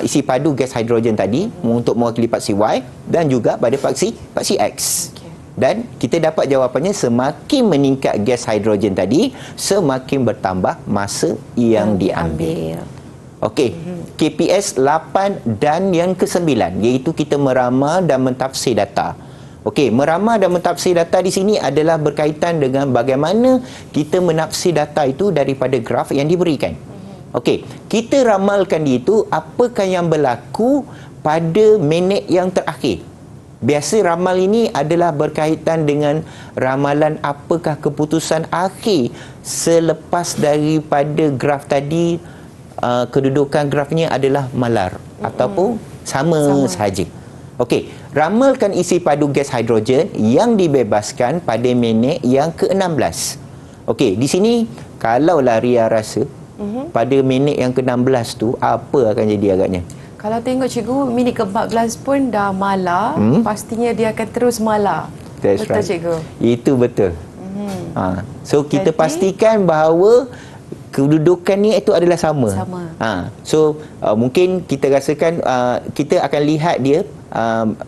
isi padu gas hidrogen tadi untuk mewakili paksi Y dan juga pada paksi X. Dan kita dapat jawapannya, semakin meningkat gas hidrogen tadi, semakin bertambah masa yang diambil. Okey, KPS 8 dan yang ke-9, iaitu kita meramal dan mentafsir data. Okey, meramal dan mentafsir data di sini adalah berkaitan dengan bagaimana kita menafsir data itu daripada graf yang diberikan. Okey, kita ramalkan itu apakah yang berlaku pada minit yang terakhir. Biasa ramal ini adalah berkaitan dengan ramalan apakah keputusan akhir selepas daripada graf tadi, kedudukan grafnya adalah malar ataupun sama sahaja. Okey, ramalkan isi padu gas hidrogen yang dibebaskan pada minit yang ke-16. Okey, di sini kalaulah Ria rasa pada minit yang ke-16 tu apa akan jadi agaknya? Kalau tengok cikgu, minit ke-14 pun dah malar, pastinya dia akan terus malar. That's betul, right. cikgu? Itu betul. So kita pastikan bahawa kedudukan ni itu adalah sama. So mungkin kita rasakan kita akan lihat dia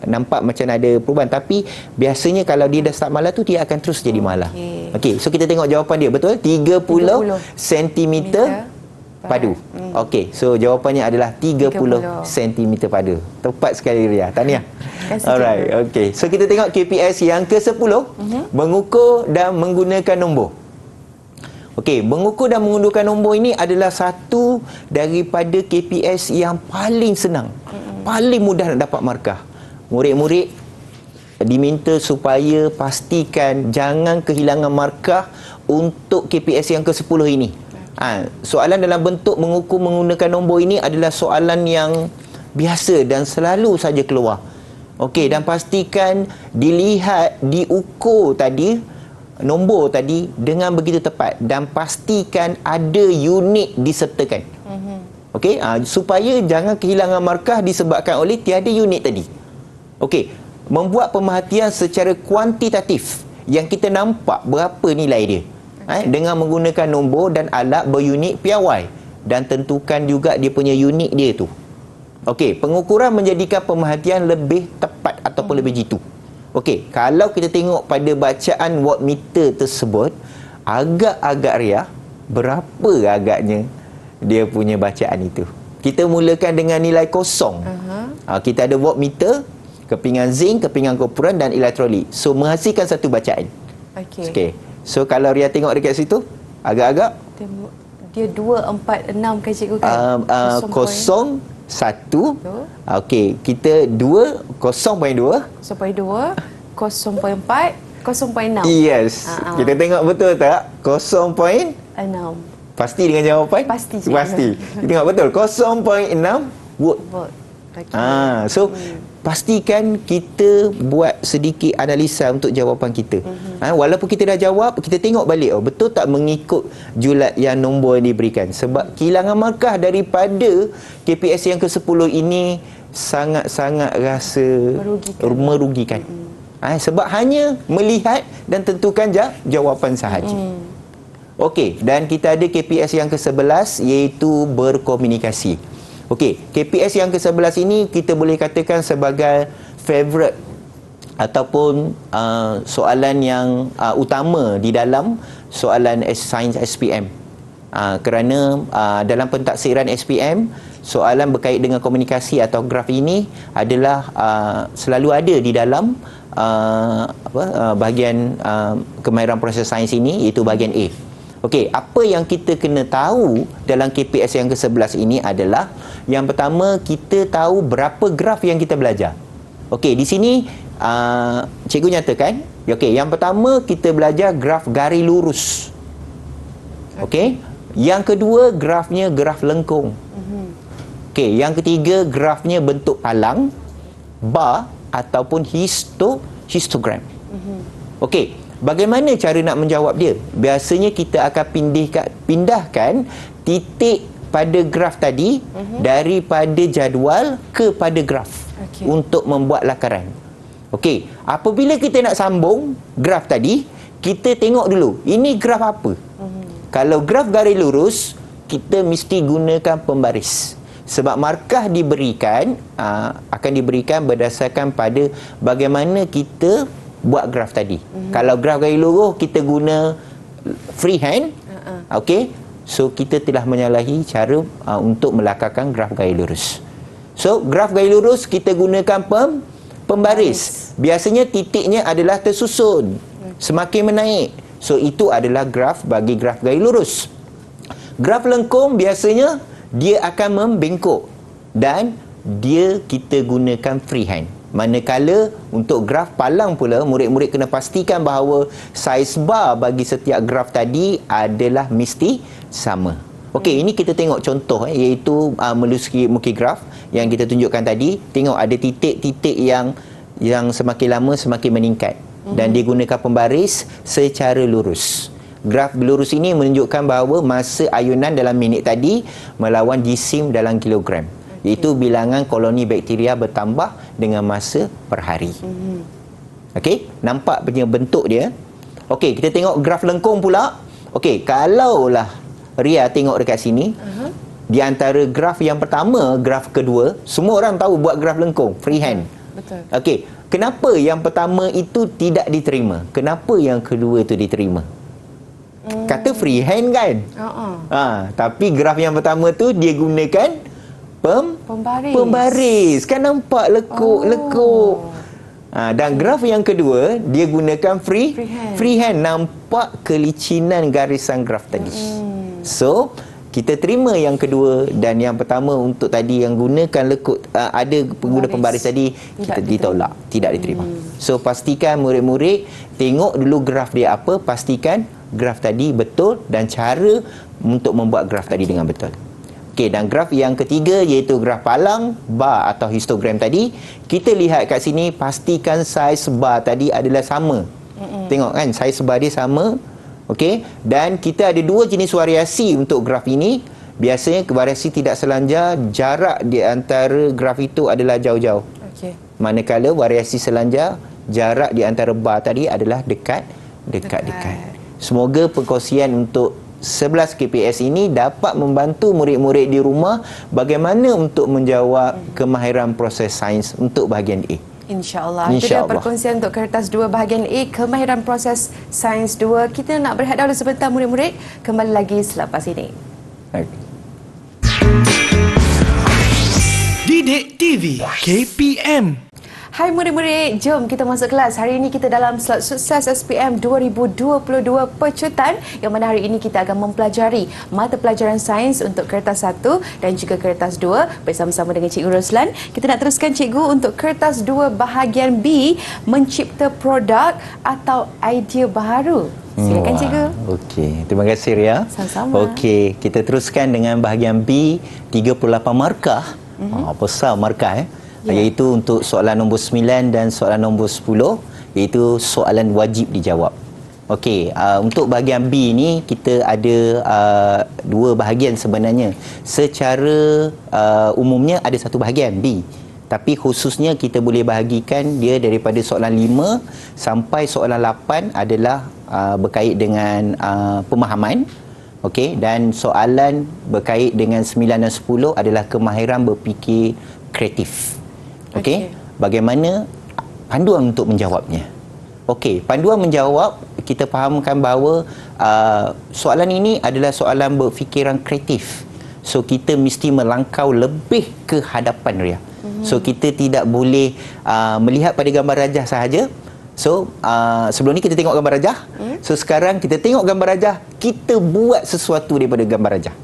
nampak macam ada perubahan, tapi biasanya kalau dia dah start malar tu dia akan terus jadi malar. Okey, so kita tengok jawapan dia betul, 30 cm padu. Okey, so jawapannya adalah 30 cm padu. Tepat sekali Ria. Tahniah. Alright, okey. So kita tengok KPS yang ke-10, mengukur dan menggunakan nombor. Okey, mengukur dan menggunakan nombor ini adalah satu daripada KPS yang paling senang. Paling mudah nak dapat markah. Murid-murid diminta supaya pastikan jangan kehilangan markah untuk KPS yang ke-10 ini. Soalan dalam bentuk mengukur menggunakan nombor ini adalah soalan yang biasa dan selalu saja keluar. Okey, dan pastikan dilihat, diukur tadi, nombor tadi dengan begitu tepat dan pastikan ada unit disertakan. Okey, supaya jangan kehilangan markah disebabkan oleh tiada unit tadi. Okey, membuat pemerhatian secara kuantitatif yang kita nampak berapa nilai dia. dengan menggunakan nombor dan alat berunit piawai dan tentukan juga dia punya unit dia tu. Okey, pengukuran menjadikan pemerhatian lebih tepat ataupun lebih jitu. Okey, kalau kita tengok pada bacaan wattmeter tersebut, agak-agak Ria, berapa agaknya dia punya bacaan itu? Kita mulakan dengan nilai kosong. Kita ada wattmeter, kepingan zinc, kepingan kumpulan dan elektrolit. So, menghasilkan satu bacaan. Okey. So, kalau Ria tengok dekat situ, agak-agak dia 246 kan cikgu kan? 0.1. Okey, kita 0.2, 0.4, 0.6. Yes. Kita tengok betul tak? 0.6. Pasti dengan jawapan? Pasti, cikgu. Pasti. Kita tengok betul. 0.6 watt. So pastikan kita buat sedikit analisa untuk jawapan kita. Walaupun kita dah jawab, kita tengok balik, betul tak mengikut julat yang nombor yang diberikan. Sebab kehilangan markah daripada KPS yang ke-10 ini sangat-sangat rasa merugikan. Sebab hanya melihat dan tentukan jawapan sahaja. Okey, dan kita ada KPS yang ke-11 iaitu berkomunikasi. Okey, KPS yang ke-11 ini kita boleh katakan sebagai favorite ataupun soalan yang utama di dalam soalan sains SPM. Kerana dalam pentaksiran SPM, soalan berkait dengan komunikasi atau graf ini adalah selalu ada di dalam bahagian kemahiran proses sains ini, iaitu bahagian A. Okey, apa yang kita kena tahu dalam KPS yang ke-11 ini adalah yang pertama, kita tahu berapa graf yang kita belajar. Okey, di sini cikgu nyatakan, okey, yang pertama kita belajar graf garis lurus. Okey, yang kedua grafnya graf lengkung. Okey, yang ketiga grafnya bentuk palang, bar ataupun histogram. Okey, bagaimana cara nak menjawab dia? Biasanya kita akan pindahkan titik pada graf tadi daripada jadual kepada graf untuk membuat lakaran. Okey, apabila kita nak sambung graf tadi, kita tengok dulu, ini graf apa? Kalau graf garis lurus, kita mesti gunakan pembaris. Sebab markah diberikan, akan diberikan berdasarkan pada bagaimana kita buat graf tadi. Kalau graf garis lurus kita guna freehand, okey, so kita telah menyalahi cara untuk melakarkan graf garis lurus. So graf garis lurus kita gunakan pembaris. Biasanya titiknya adalah tersusun, semakin menaik. So itu adalah graf bagi graf garis lurus. Graf lengkung biasanya dia akan membengkok dan kita gunakan freehand. Manakala untuk graf palang pula, murid-murid kena pastikan bahawa saiz bar bagi setiap graf tadi adalah mesti sama. Okey, ini kita tengok contoh iaitu melusuri muka graf yang kita tunjukkan tadi. Tengok ada titik-titik yang semakin lama semakin meningkat dan digunakan pembaris secara lurus. Graf lurus ini menunjukkan bahawa masa ayunan dalam minit tadi melawan jisim dalam kilogram. Iaitu bilangan koloni bakteria bertambah dengan masa per hari. Okey, nampak punya bentuk dia. Okey, kita tengok graf lengkung pula. Okey, kalaulah Ria tengok dekat sini, di antara graf yang pertama, graf kedua, semua orang tahu buat graf lengkung, freehand. Betul. Okey, kenapa yang pertama itu tidak diterima? Kenapa yang kedua itu diterima? Kata freehand kan? Tapi graf yang pertama tu dia gunakan pembaris. Kan nampak lekuk. Dan graf yang kedua dia gunakan freehand. Nampak kelicinan garisan graf tadi. So kita terima yang kedua, dan yang pertama untuk tadi yang gunakan lekuk, ada pengguna pembaris tadi, kita ditolak, tidak diterima. So pastikan murid-murid tengok dulu graf dia apa, pastikan graf tadi betul dan cara untuk membuat graf tadi dengan betul. Okey, dan graf yang ketiga iaitu graf palang, bar atau histogram tadi, kita lihat kat sini, pastikan saiz bar tadi adalah sama. Tengok kan, saiz bar dia sama. Okey, dan kita ada dua jenis variasi untuk graf ini. Biasanya variasi tidak selanjar, jarak di antara graf itu adalah jauh-jauh. Manakala variasi selanjar, jarak di antara bar tadi adalah dekat. Semoga perkongsian untuk 11 KPS ini dapat membantu murid-murid di rumah bagaimana untuk menjawab kemahiran proses sains untuk bahagian A. InsyaAllah. Itu dia perkongsian untuk kertas 2 bahagian A, kemahiran proses sains 2. Kita nak berehat dahulu sebentar murid-murid. Kembali lagi selepas ini. Didik TV KPM. Hai murid-murid, jom kita masuk kelas. Hari ini kita dalam slot sukses SPM 2022 pecutan, yang mana hari ini kita akan mempelajari mata pelajaran sains untuk kertas 1 dan juga kertas 2 bersama-sama dengan Cikgu Roslan. Kita nak teruskan Cikgu untuk kertas 2 bahagian B, mencipta produk atau idea baharu. Silakan Cikgu. Okey, terima kasih Ria. Sama-sama. Okey, kita teruskan dengan bahagian B, 38 markah. Besar markah iaitu untuk soalan nombor 9 dan soalan nombor 10, iaitu soalan wajib dijawab. Okey, untuk bahagian B ni kita ada dua bahagian sebenarnya. Secara umumnya ada satu bahagian B, tapi khususnya kita boleh bahagikan dia daripada soalan 5 sampai soalan 8 adalah berkait dengan pemahaman. Okey, dan soalan berkait dengan 9 dan 10 adalah kemahiran berfikir kreatif. Okey, bagaimana panduan untuk menjawabnya? Okey, panduan menjawab, kita fahamkan bahawa soalan ini adalah soalan berfikiran kreatif. So kita mesti melangkau lebih ke hadapan Ria. So kita tidak boleh melihat pada gambar rajah sahaja. So sebelum ni kita tengok gambar rajah. So sekarang kita tengok gambar rajah, kita buat sesuatu daripada gambar rajah.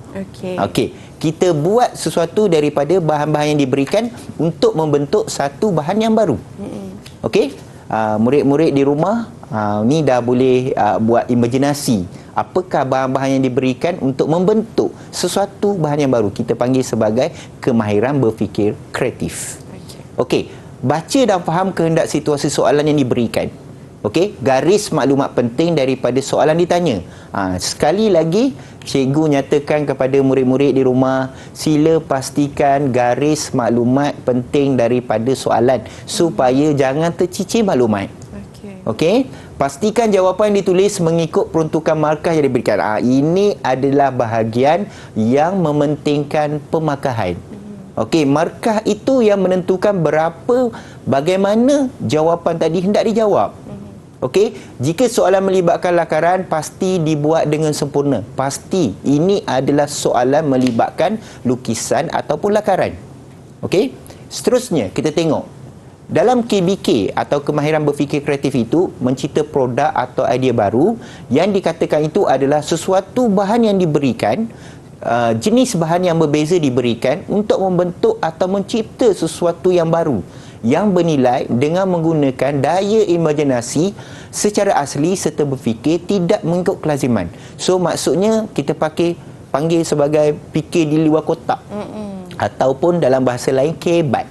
Okey. Kita buat sesuatu daripada bahan-bahan yang diberikan untuk membentuk satu bahan yang baru. Okey. Murid-murid di rumah ni dah boleh buat imajinasi apakah bahan-bahan yang diberikan untuk membentuk sesuatu bahan yang baru. Kita panggil sebagai kemahiran berfikir kreatif. Okey, baca dan faham kehendak situasi soalan yang diberikan. Okey, garis maklumat penting daripada soalan ditanya. Sekali lagi, cikgu nyatakan kepada murid-murid di rumah, sila pastikan garis maklumat penting daripada soalan supaya jangan tercicir maklumat. Okey, pastikan jawapan ditulis mengikut peruntukan markah yang diberikan. Ini adalah bahagian yang mementingkan pemakahan. Okey, markah itu yang menentukan bagaimana jawapan tadi hendak dijawab. Okey, jika soalan melibatkan lakaran, pasti dibuat dengan sempurna. Pasti ini adalah soalan melibatkan lukisan ataupun lakaran. Okey, seterusnya kita tengok. Dalam KBK atau kemahiran berfikir kreatif itu, mencipta produk atau idea baru, yang dikatakan itu adalah sesuatu bahan yang diberikan, jenis bahan yang berbeza diberikan untuk membentuk atau mencipta sesuatu yang baru yang bernilai dengan menggunakan daya imajinasi secara asli serta berfikir tidak mengikut kelaziman. So maksudnya kita panggil sebagai fikir di luar kotak. Ataupun dalam bahasa lain kebat.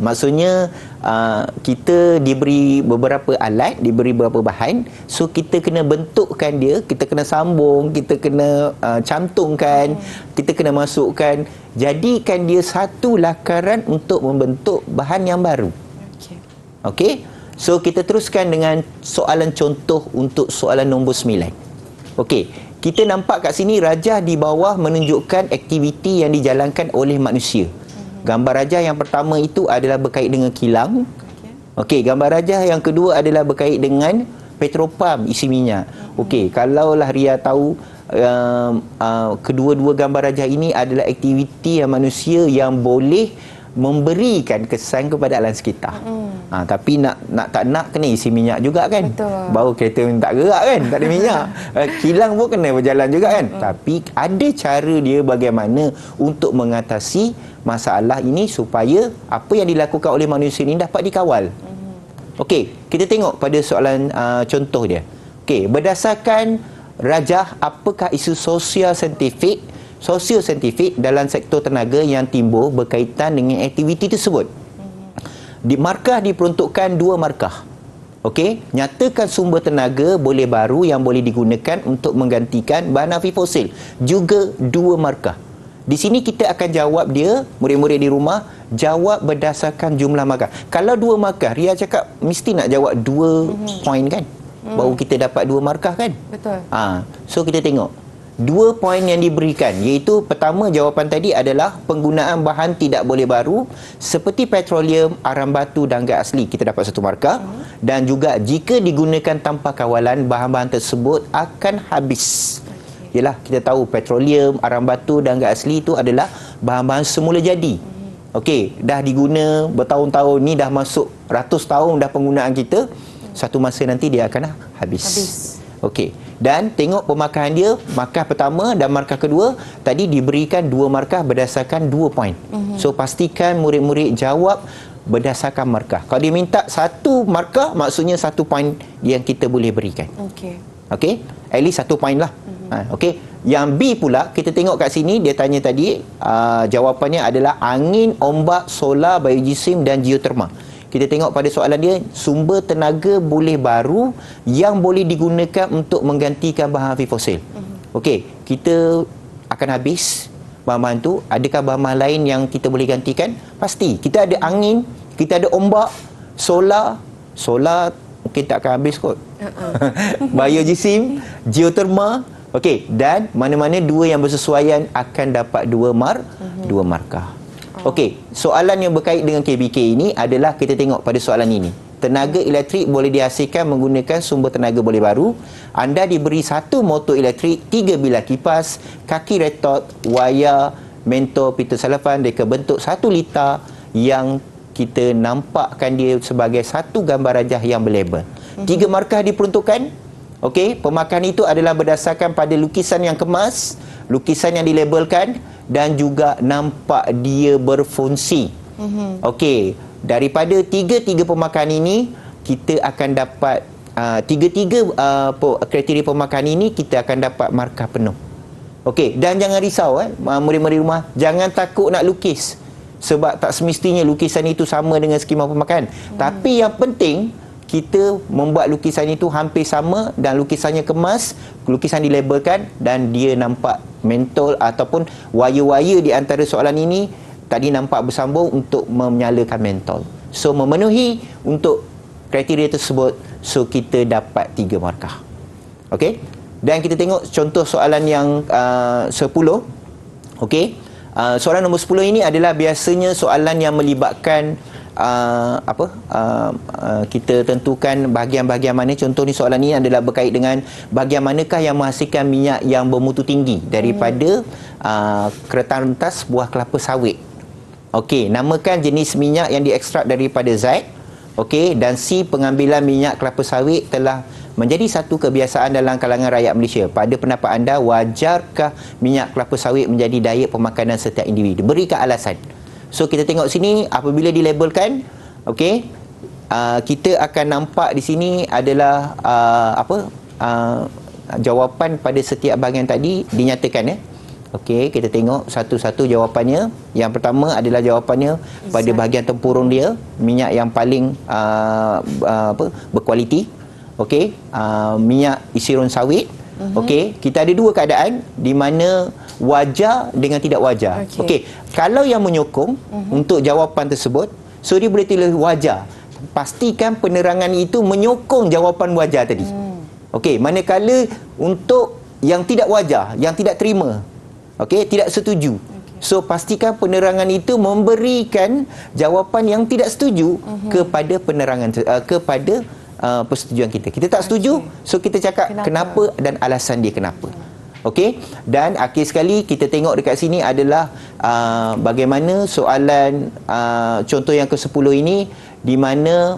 Maksudnya kita diberi beberapa alat, diberi beberapa bahan, so kita kena bentukkan dia, kita kena sambung, kita kena cantumkan, kita kena masukkan, jadikan dia satu lakaran untuk membentuk bahan yang baru. Okey. So kita teruskan dengan soalan contoh untuk soalan nombor 9. Okey, kita nampak kat sini rajah di bawah menunjukkan aktiviti yang dijalankan oleh manusia. Gambar rajah yang pertama itu adalah berkait dengan kilang. Okey, gambar rajah yang kedua adalah berkait dengan petropam, isi minyak. Okey, kalaulah Ria tahu kedua-dua gambar rajah ini adalah aktiviti yang manusia yang boleh memberikan kesan kepada alam sekitar. Tapi nak tak nak kena isi minyak juga kan. Betul. Baru kereta tak gerak kan, tak ada minyak. Kilang pun kena berjalan juga kan. Tapi ada cara dia bagaimana untuk mengatasi masalah ini supaya apa yang dilakukan oleh manusia ini dapat dikawal. Okey, kita tengok pada soalan contoh dia. Okey, berdasarkan rajah, apakah isu sosial saintifik dalam sektor tenaga yang timbul berkaitan dengan aktiviti tersebut? Di markah diperuntukkan 2 markah. Okey, nyatakan sumber tenaga boleh baru yang boleh digunakan untuk menggantikan bahan aktif fosil. Juga 2 markah. Di sini kita akan jawab dia, murid-murid di rumah, jawab berdasarkan jumlah markah. Kalau 2 markah, Ria cakap mesti nak jawab 2 poin kan? baru kita dapat 2 markah kan? Betul. So kita tengok 2 poin yang diberikan, iaitu pertama jawapan tadi adalah penggunaan bahan tidak boleh baru seperti petroleum, arang batu dan gas asli, kita dapat 1 markah. Dan juga jika digunakan tanpa kawalan, bahan-bahan tersebut akan habis. Yalah, kita tahu petroleum, arang batu dan gas asli itu adalah bahan-bahan semula jadi. Okey, dah diguna bertahun-tahun ni, dah masuk ratus tahun dah penggunaan kita, satu masa nanti dia akan habis. Okey, dan tengok pemakahan dia, markah pertama dan markah kedua tadi diberikan 2 markah berdasarkan 2 poin. So pastikan murid-murid jawab berdasarkan markah. Kalau dia minta 1 markah, maksudnya 1 poin yang kita boleh berikan. Okey, at least 1 poin lah. Okey, yang B pula, kita tengok kat sini, dia tanya tadi, jawapannya adalah angin, ombak, solar, biogeosim dan geoterma. Kita tengok pada soalan dia, sumber tenaga boleh baru yang boleh digunakan untuk menggantikan bahan aktif fosil. Okey, kita akan habis bahan-bahan tu. Adakah bahan-bahan lain yang kita boleh gantikan? Pasti. Kita ada angin, kita ada ombak, solar mungkin tak akan habis kot. Biogeosim, geoterma. Okey, dan mana-mana 2 yang bersesuaian akan dapat 2 markah. Okey, soalan yang berkait dengan KBK ini adalah kita tengok pada soalan ini. Tenaga elektrik boleh dihasilkan menggunakan sumber tenaga boleh baru. Anda diberi 1 motor elektrik, 3 bilah kipas, kaki retot, wayar, mentor, pita salafan, mereka bentuk 1 liter yang kita nampakkan dia sebagai 1 gambar rajah yang berlabel. 3 markah diperuntukkan. Okey, pemakahan itu adalah berdasarkan pada lukisan yang kemas, lukisan yang dilabelkan dan juga nampak dia berfungsi. Okey, daripada tiga pemakahan ini kita akan dapat tiga-tiga kriteria pemakahan ini kita akan dapat markah penuh. Okey, dan jangan risau murid-murid rumah, jangan takut nak lukis. Sebab tak semestinya lukisan itu sama dengan skema pemakahan. Tapi yang penting kita membuat lukisan itu hampir sama dan lukisannya kemas, lukisan dilabelkan dan dia nampak mentol ataupun wire-wire di antara soalan ini tadi nampak bersambung untuk menyalakan mentol. So memenuhi untuk kriteria tersebut, so kita dapat 3 markah. Okey? Dan kita tengok contoh soalan yang 10. Okey? Soalan nombor 10 ini adalah biasanya soalan yang melibatkan kita tentukan bahagian-bahagian mana. Contoh ni soalan ni adalah berkait dengan bahagian manakah yang menghasilkan minyak yang bermutu tinggi daripada keretan rentas buah kelapa sawit. Okey, namakan jenis minyak yang diekstrak daripada zait. Okey, dan C, pengambilan minyak kelapa sawit telah menjadi satu kebiasaan dalam kalangan rakyat Malaysia. Pada pendapat anda, wajarkah minyak kelapa sawit menjadi daya pemakanan setiap individu? Berikan alasan. So kita tengok sini apabila dilabelkan, okey, kita akan nampak di sini adalah jawapan pada setiap bahagian tadi dinyatakan Okey, kita tengok satu-satu jawapannya. Yang pertama adalah jawapannya pada bahagian tempurung dia, minyak yang paling berkualiti. Okey, minyak isirun sawit. Okey, kita ada 2 keadaan di mana wajar dengan tidak wajar. Okey, kalau yang menyokong untuk jawapan tersebut, so dia boleh tulis wajar. Pastikan penerangan itu menyokong jawapan wajar tadi. Okey, manakala untuk yang tidak wajar, yang tidak terima, okey, tidak setuju. So pastikan penerangan itu memberikan jawapan yang tidak setuju kepada penerangan kepada persetujuan kita. Kita tak setuju, so kita cakap kenapa dan alasan dia kenapa. Okey, dan akhir sekali kita tengok dekat sini adalah bagaimana soalan contoh yang ke-10 ini, di mana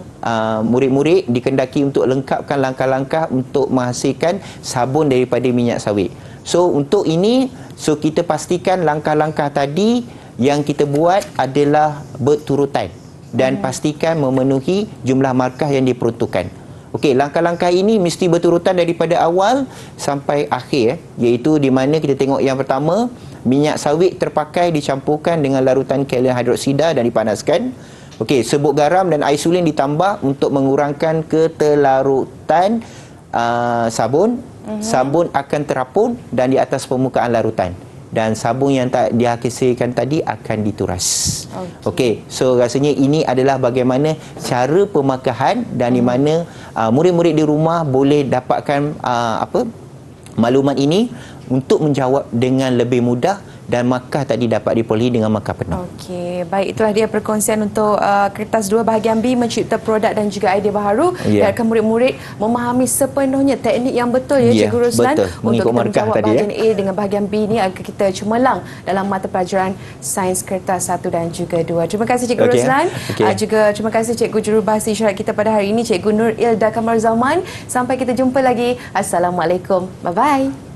murid-murid dikendaki untuk lengkapkan langkah-langkah untuk menghasilkan sabun daripada minyak sawit. So untuk ini, so kita pastikan langkah-langkah tadi yang kita buat adalah berturutan dan pastikan memenuhi jumlah markah yang diperuntukkan. Okey, langkah-langkah ini mesti berturutan daripada awal sampai akhir, iaitu di mana kita tengok yang pertama, minyak sawit terpakai dicampurkan dengan larutan kalium hidroksida dan dipanaskan. Okey, serbuk garam dan air sulin ditambah untuk mengurangkan ketelarutan sabun. Sabun akan terapun dan di atas permukaan larutan. Dan sabun yang tak dihasilkan tadi akan dituras. Okey, so rasanya ini adalah bagaimana cara pemakahan dan di mana murid-murid di rumah boleh dapatkan maklumat ini untuk menjawab dengan lebih mudah dan markah tadi dapat diperolehi dengan markah penuh. Okey, baik, itulah dia perkongsian untuk kertas 2 bahagian B, mencipta produk dan juga idea baharu. Biarkan murid-murid memahami sepenuhnya teknik yang betul ya Cikgu Ruslan untuk kita menjawab bahagian A dengan bahagian B ni agar kita cemerlang dalam mata pelajaran sains kertas 1 dan juga 2. Terima kasih Cikgu Ruslan. Juga terima kasih Cikgu Jurubahasa Isyarat kita pada hari ini, Cikgu Nur Ilda Kamal Zaman. Sampai kita jumpa lagi. Assalamualaikum. Bye-bye.